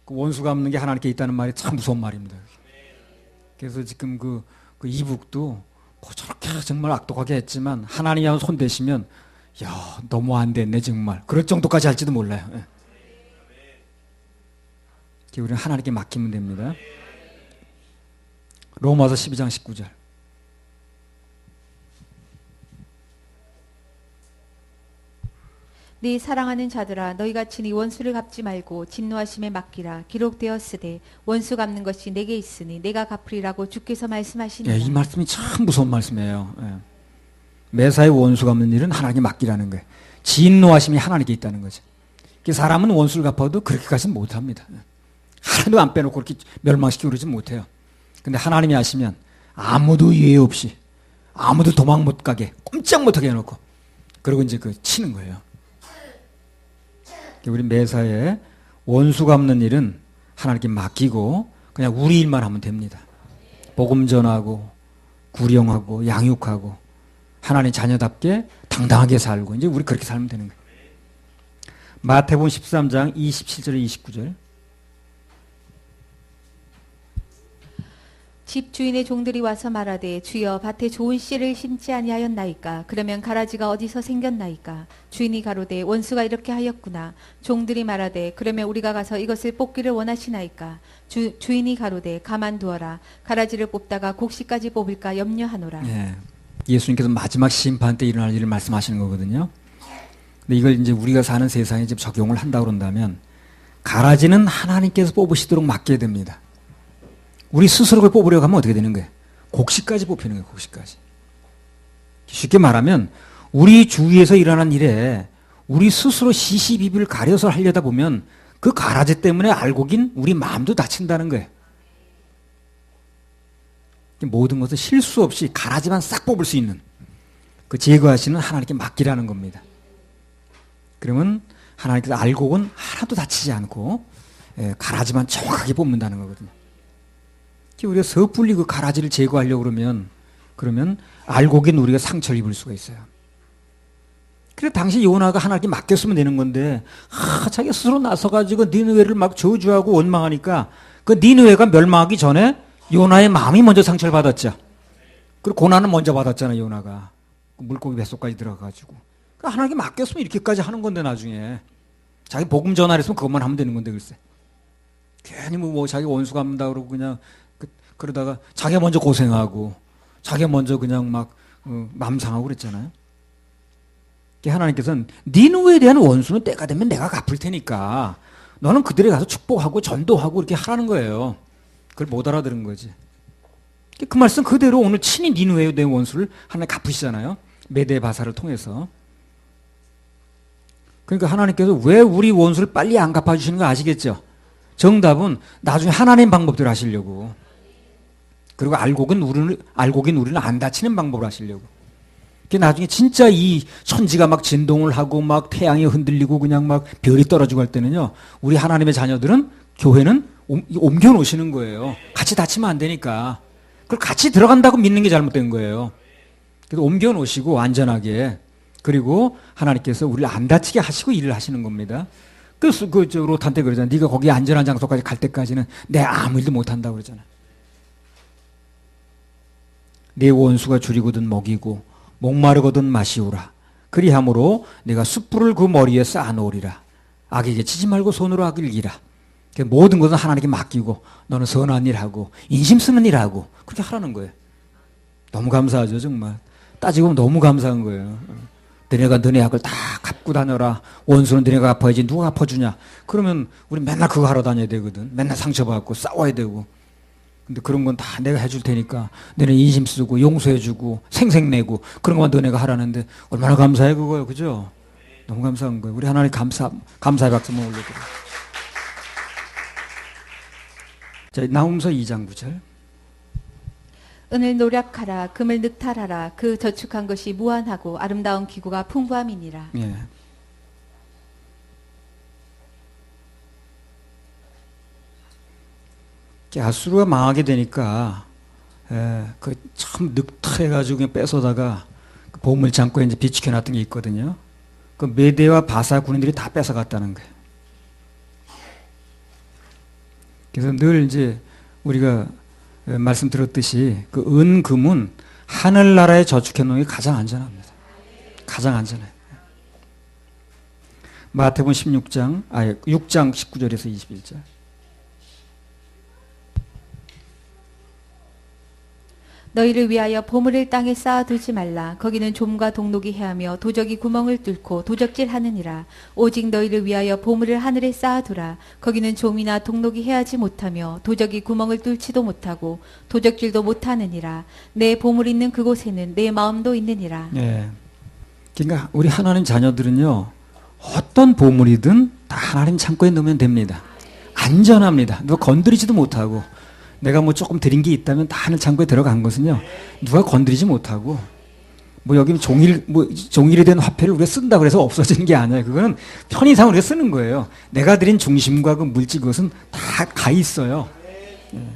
그 원수가 없는 게 하나님께 있다는 말이 참 무서운 말입니다. 그래서 지금 그 이북도 뭐 저렇게 정말 악독하게 했지만 하나님이 한번 손 대시면 야 너무 안 됐네 정말. 그럴 정도까지 할지도 몰라요. 우리는 하나님께 맡기면 됩니다. 로마서 12장 19절. 네 사랑하는 자들아 너희가 친히 원수를 갚지 말고 진노하심에 맡기라. 기록되었으되 원수 갚는 것이 내게 있으니 내가 갚으리라고 주께서 말씀하시니라. 이 말씀이 참 무서운 말씀이에요. 매사에 원수 갚는 일은 하나님께 맡기라는 거예요. 진노하심이 하나님께 있다는 거죠. 사람은 원수를 갚아도 그렇게까지는 못합니다. 하나도 안 빼놓고 그렇게 멸망시키고 그러지 못해요. 근데 하나님이 하시면 아무도 예외 없이 아무도 도망 못 가게 꼼짝 못하게 해놓고 그리고 이제 치는 거예요. 우리 매사에 원수 갚는 일은 하나님께 맡기고 그냥 우리 일만 하면 됩니다. 복음 전하고 구령하고 양육하고 하나님 자녀답게 당당하게 살고 이제 우리 그렇게 살면 되는 거예요. 마태복음 13장 27절 29절. 집 주인의 종들이 와서 말하되 주여 밭에 좋은 씨를 심지 아니하였나이까. 그러면 가라지가 어디서 생겼나이까. 주인이 가로되 원수가 이렇게 하였구나. 종들이 말하되 그러면 우리가 가서 이것을 뽑기를 원하시나이까. 주인이 가로되 가만두어라. 가라지를 뽑다가 곡식까지 뽑을까 염려하노라. 예수님께서 마지막 심판 때 일어날 일을 말씀하시는 거거든요. 근데 이걸 이제 우리가 사는 세상에 지금 적용을 한다 그런다면 가라지는 하나님께서 뽑으시도록 맡겨야 됩니다. 우리 스스로 그걸 뽑으려고 하면 어떻게 되는 거예요? 곡식까지 뽑히는 거예요. 곡식까지. 쉽게 말하면 우리 주위에서 일어난 일에 우리 스스로 시시비비를 가려서 하려다 보면 그 가라지 때문에 알곡인 우리 마음도 다친다는 거예요. 모든 것을 실수 없이 가라지만 싹 뽑을 수 있는 그 제거하시는 하나님께 맡기라는 겁니다. 그러면 하나님께서 알곡은 하나도 다치지 않고 가라지만 정확하게 뽑는다는 거거든요. 우리가 섣불리 그 가라지를 제거하려고 그러면 알곡인 우리가 상처를 입을 수가 있어요. 그래 당시 요나가 하나님께 맡겼으면 되는 건데 자기가 스스로 나서가지고 니느웨를 막 저주하고 원망하니까 그 니느웨가 멸망하기 전에 요나의 마음이 먼저 상처를 받았죠. 그리고 고난은 먼저 받았잖아요. 요나가 물고기 뱃속까지 들어가가지고 하나님께 맡겼으면 이렇게까지 하는 건데 나중에 자기 복음 전하랬으면 그것만 하면 되는 건데 글쎄 괜히 뭐 자기 원수 갚는다 그러고 그냥 그러다가 자기가 먼저 고생하고 자기가 먼저 그냥 막 마음 상하고 그랬잖아요. 하나님께서는 니느웨에 대한 원수는 때가 되면 내가 갚을 테니까 너는 그들에 가서 축복하고 전도하고 이렇게 하라는 거예요. 그걸 못 알아들은 거지. 그 말씀 그대로 오늘 친히 니느웨에 대한 원수를 하나님 갚으시잖아요. 메데바사를 통해서. 그러니까 하나님께서 왜 우리 원수를 빨리 안 갚아주시는 거 아시겠죠? 정답은 나중에 하나님 방법대로 하시려고. 그리고 알곡인 우리는 안 다치는 방법을 하시려고. 나중에 진짜 이 천지가 막 진동을 하고 막 태양이 흔들리고 그냥 막 별이 떨어지고 할 때는요. 우리 하나님의 자녀들은 교회는 옮겨 놓으시는 거예요. 같이 다치면 안 되니까. 그걸 같이 들어간다고 믿는 게 잘못된 거예요. 그래서 옮겨 놓으시고 안전하게. 그리고 하나님께서 우리를 안 다치게 하시고 일을 하시는 겁니다. 그래서 롯한 테 그러잖아. 네가 거기 안전한 장소까지 갈 때까지는 내가 아무 일도 못 한다고 그러잖아. 내 원수가 줄이거든 먹이고 목마르거든 마시우라. 그리함으로 내가 숯불을 그 머리에 쌓아놓으리라. 악에게 치지 말고 손으로 악을 이기라. 모든 것은 하나님께 맡기고 너는 선한 일 하고 인심 쓰는 일 하고 그렇게 하라는 거예요. 너무 감사하죠, 정말. 따지고 보면 너무 감사한 거예요. 너네가 너네 악을 다 갚고 다녀라. 원수는 너네가 갚아야지 누가 갚아주냐. 그러면 우리 맨날 그거 하러 다녀야 되거든. 맨날 상처받고 싸워야 되고. 근데 그런 건 다 내가 해줄 테니까 너네 인심 쓰고 용서해주고 생색내고 그런 것만 너네가 하라는데 얼마나 감사해 그거요. 그죠? 너무 감사한 거예요. 우리 하나님 감사의 박수 한번 올려드려요. 자, 나훔서 2장 9절. 은을 노력하라 금을 늑탈하라 그 저축한 것이 무한하고 아름다운 기구가 풍부함이니라. 예. 아수르가 망하게 되니까 그 참 늑탈해가지고 그냥 뺏어다가 그 보물 창고에 이제 비축해놨던 게 있거든요. 그 메대와 바사 군인들이 다 뺏어갔다는 거예요. 그래서 늘 이제 우리가 말씀 들었듯이 그 은금은 하늘나라에 저축해 놓은 게 가장 안전합니다. 가장 안전해요. 마태복음 6장 19절에서 21절. 너희를 위하여 보물을 땅에 쌓아두지 말라. 거기는 좀과 동록이 해하며 도적이 구멍을 뚫고 도적질하느니라. 오직 너희를 위하여 보물을 하늘에 쌓아두라. 거기는 좀이나 동록이 해하지 못하며 도적이 구멍을 뚫지도 못하고 도적질도 못하느니라. 내 보물 있는 그곳에는 내 마음도 있느니라. 예. 그러니까 우리 하나님 자녀들은요, 어떤 보물이든 다 하나님 창고에 넣으면 됩니다. 안전합니다. 누가 건드리지도 못하고. 내가 뭐 조금 드린 게 있다면 다 하늘 창고에 들어간 것은요, 누가 건드리지 못하고, 뭐 여기 종일이 된 화폐를 우리가 쓴다 그래서 없어지는 게 아니에요. 그거는 편의상 우리가 쓰는 거예요. 내가 드린 중심과 그 물질 그것은 다 가 있어요. 예.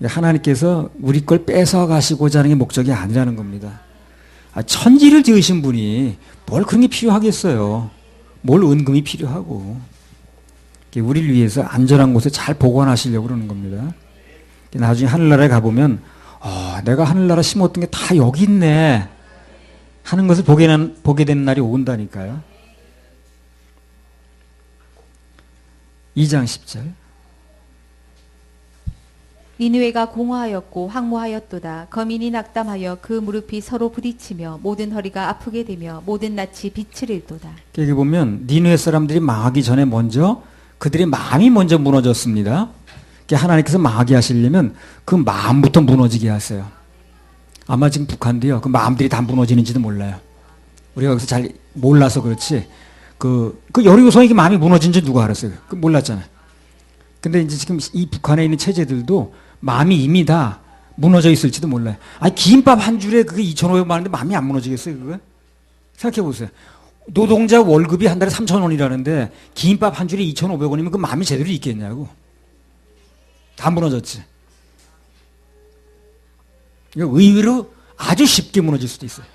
하나님께서 우리 걸 뺏어 가시고자 하는 게 목적이 아니라는 겁니다. 천지를 지으신 분이 뭘 그런 게 필요하겠어요. 뭘 은금이 필요하고. 우리를 위해서 안전한 곳에 잘 보관하시려고 그러는 겁니다. 나중에 하늘나라에 가보면 내가 하늘나라 심었던 게 다 여기 있네 하는 것을 보게 되는 날이 온다니까요. 2장 10절. 니느웨가 공허하였고 황무하였도다. 거민이 낙담하여 그 무릎이 서로 부딪히며 모든 허리가 아프게 되며 모든 낯이 빛을 잃도다. 여기 보면 니느웨 사람들이 망하기 전에 먼저 그들의 마음이 먼저 무너졌습니다. 하나님께서 망하게 하시려면 그 마음부터 무너지게 하세요. 아마 지금 북한도요, 그 마음들이 다 무너지는지도 몰라요. 우리가 여기서 잘 몰라서 그렇지, 그 여리고성에게 마음이 무너진지 누가 알았어요? 그 몰랐잖아요. 근데 이제 지금 이 북한에 있는 체제들도 마음이 이미 다 무너져 있을지도 몰라요. 아니, 김밥 한 줄에 그게 2,500만 원인데 마음이 안 무너지겠어요, 그거? 생각해 보세요. 노동자 월급이 한 달에 3,000원이라는데 김밥 한 줄에 2,500원이면 그 마음이 제대로 있겠냐고. 다 무너졌지. 의외로 아주 쉽게 무너질 수도 있어요.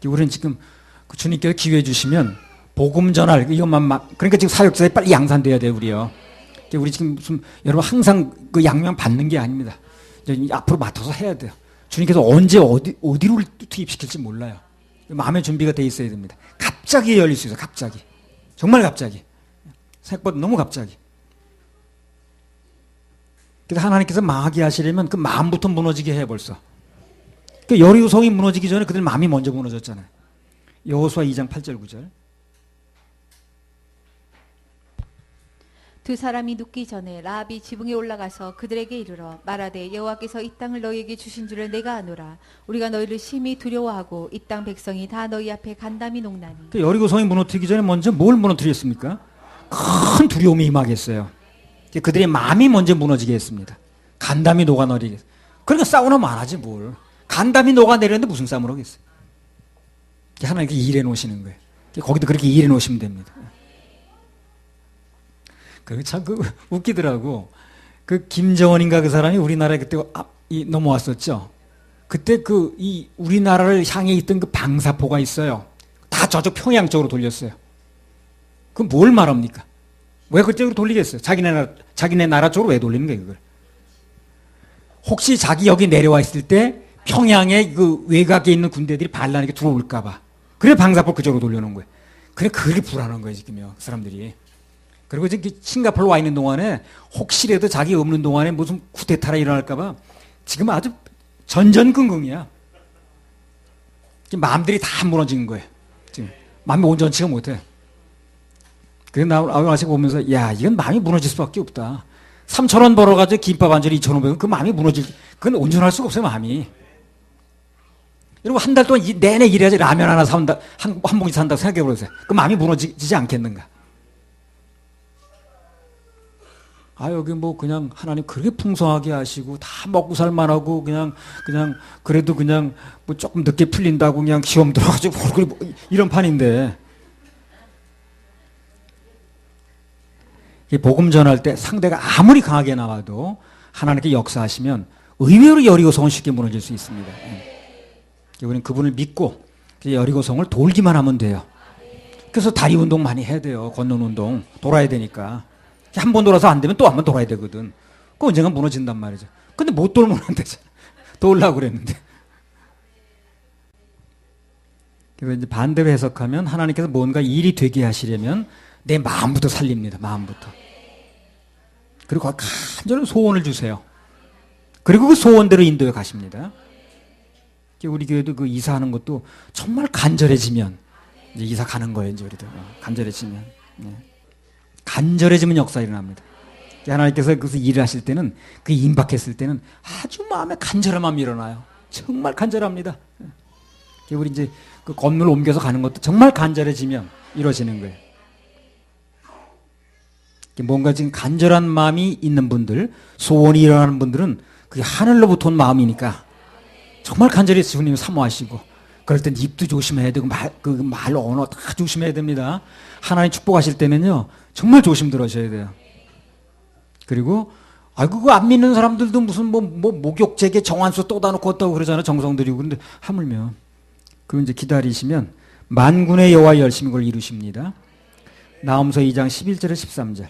우리는 지금 주님께서 기회 주시면 복음 전할 이것만 그러니까 지금 사역자에 빨리 양산돼야 돼요, 우리요. 우리 지금 무슨 여러분 항상 그 양명 받는 게 아닙니다. 앞으로 맡아서 해야 돼요. 주님께서 언제 어디로 투입시킬지 몰라요. 마음의 준비가 돼 있어야 됩니다. 갑자기 열릴 수 있어요. 갑자기. 정말 갑자기. 생각보다 너무 갑자기. 그래서 하나님께서 망하게 하시려면 그 마음부터 무너지게 해 벌써. 그 여리고성이 무너지기 전에 그들 마음이 먼저 무너졌잖아요. 여호수아 2장 8절 9절. 두 사람이 눕기 전에 라합이 지붕에 올라가서 그들에게 이르러 말하되 여호와께서 이 땅을 너희에게 주신 줄을 내가 아노라. 우리가 너희를 심히 두려워하고 이 땅 백성이 다 너희 앞에 간담이 녹나니. 그 여리고성이 무너뜨리기 전에 먼저 뭘 무너뜨렸습니까? 큰 두려움이 임하겠어요. 그들의 마음이 먼저 무너지게 했습니다. 간담이 녹아내리게. 그러니까 싸우면 안 하지 뭘. 간담이 녹아내렸는데 무슨 싸움을 하겠어요. 하나님께 일해 놓으시는 거예요. 거기도 그렇게 일해 놓으시면 됩니다. 참 웃기더라고. 그 김정은인가 그 사람이 우리나라에 그때 넘어왔었죠. 그때 이 우리나라를 향해 있던 그 방사포가 있어요. 다 저쪽 평양 쪽으로 돌렸어요. 그럼 뭘 말합니까? 왜 그쪽으로 돌리겠어요? 자기네 나라 쪽으로 왜 돌리는 거예요, 그걸? 혹시 자기 여기 내려와 있을 때 평양의 그 외곽에 있는 군대들이 반란에게 들어올까봐. 그래 방사포 그쪽으로 돌려놓은 거예요. 그래 그게 불안한 거예요 지금요 사람들이. 그리고 이제 싱가포르 와 있는 동안에 혹시라도 자기 없는 동안에 무슨 쿠데타라 일어날까봐 지금 아주 전전긍긍이야. 마음들이 다 무너진 거예요. 지금 마음이 온전치가 못해. 그래서 나와서 보면서 야 이건 마음이 무너질 수밖에 없다. 3,000원 벌어가지고 김밥 한 줄에 2,500원 그 마음이 무너질 그건 온전할 수가 없어요 마음이. 여러분 한 달 동안 내내 일해야지 라면 하나 사온다 한 봉지 산다고 생각해 보세요. 그 마음이 무너지지 않겠는가? 아 여기 뭐 그냥 하나님 그렇게 풍성하게 하시고 다 먹고 살만하고 그냥 그래도 그냥 뭐 조금 늦게 풀린다고 그냥 시험 들어가지고 이런 판인데 복음 전할 때 상대가 아무리 강하게 나와도 하나님께 역사하시면 의외로 여리고성은 쉽게 무너질 수 있습니다. 우리는 그분을 믿고 여리고성을 돌기만 하면 돼요. 그래서 다리 운동 많이 해야 돼요. 걷는 운동 돌아야 되니까. 한 번 돌아서 안 되면 또 한 번 돌아야 되거든. 그 언젠가 무너진단 말이죠. 근데 못 돌면 안 되잖아. 돌려고 그랬는데. 그래서 이제 반대로 해석하면 하나님께서 뭔가 일이 되게 하시려면 내 마음부터 살립니다. 마음부터. 그리고 간절한 소원을 주세요. 그리고 그 소원대로 인도해 가십니다. 우리 교회도 그 이사하는 것도 정말 간절해지면 이제 이사 가는 거예요. 이제 우리도 간절해지면. 네. 간절해지면 역사 일어납니다. 하나님께서 그것을 일을 하실 때는 그 임박했을 때는 아주 마음에 간절한 마음이 일어나요. 정말 간절합니다. 우리 이제 그 건물 옮겨서 가는 것도 정말 간절해지면 이루어지는 거예요. 뭔가 지금 간절한 마음이 있는 분들, 소원이 일어나는 분들은 그게 하늘로부터 온 마음이니까 정말 간절히 주님 사모하시고 그럴 땐 입도 조심해야 되고 말 언어 다 조심해야 됩니다. 하나님 축복하실 때는요 정말 조심 들으셔야 돼요. 그리고 그거 안 믿는 사람들도 무슨 뭐 목욕제게 정한수 떠다 놓고 왔다고 그러잖아요. 정성 들이고. 그런데 하물며 그럼 이제 기다리시면 만군의 여호와의 열심히 그걸 이루십니다. 나홈서 2장 11절에 13절.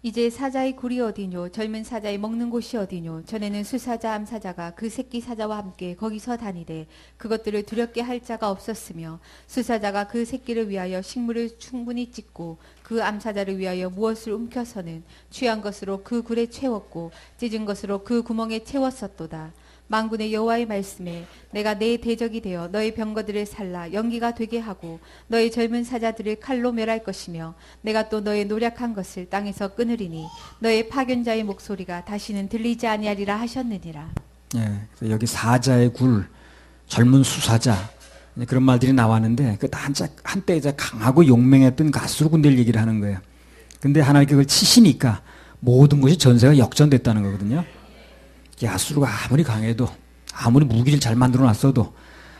이제 사자의 굴이 어디뇨 젊은 사자의 먹는 곳이 어디뇨 전에는 수사자 암사자가 그 새끼 사자와 함께 거기서 다니되 그것들을 두렵게 할 자가 없었으며 수사자가 그 새끼를 위하여 식물을 충분히 찢고 그 암사자를 위하여 무엇을 움켜서는 취한 것으로 그 굴에 채웠고 찢은 것으로 그 구멍에 채웠었도다. 만군의 여호와의 말씀에 내가 내 대적이 되어 너의 병거들을 살라 연기가 되게 하고 너의 젊은 사자들을 칼로 멸할 것이며 내가 또 너의 노력한 것을 땅에서 끊으리니 너의 파견자의 목소리가 다시는 들리지 아니하리라 하셨느니라. 예, 여기 사자의 굴, 젊은 수사자 그런 말들이 나왔는데 그 한때 이제 강하고 용맹했던 가스로 군대를 얘기를 하는 거예요. 근데 하나님께 그걸 치시니까 모든 것이 전세가 역전됐다는 거거든요. 야수르가 아무리 강해도 아무리 무기를 잘 만들어 놨어도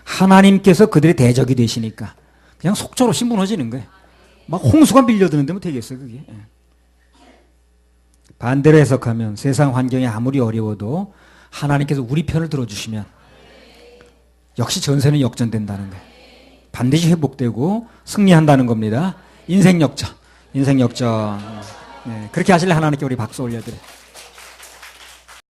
하나님께서 그들의 대적이 되시니까 그냥 속절없이 무너지는 거예요. 막 홍수가 밀려드는데 뭐 되겠어요 그게. 반대로 해석하면 세상 환경이 아무리 어려워도 하나님께서 우리 편을 들어주시면 역시 전세는 역전된다는 거예요. 반드시 회복되고 승리한다는 겁니다. 인생 역전. 네, 그렇게 하실래 하나님께 우리 박수 올려드려요.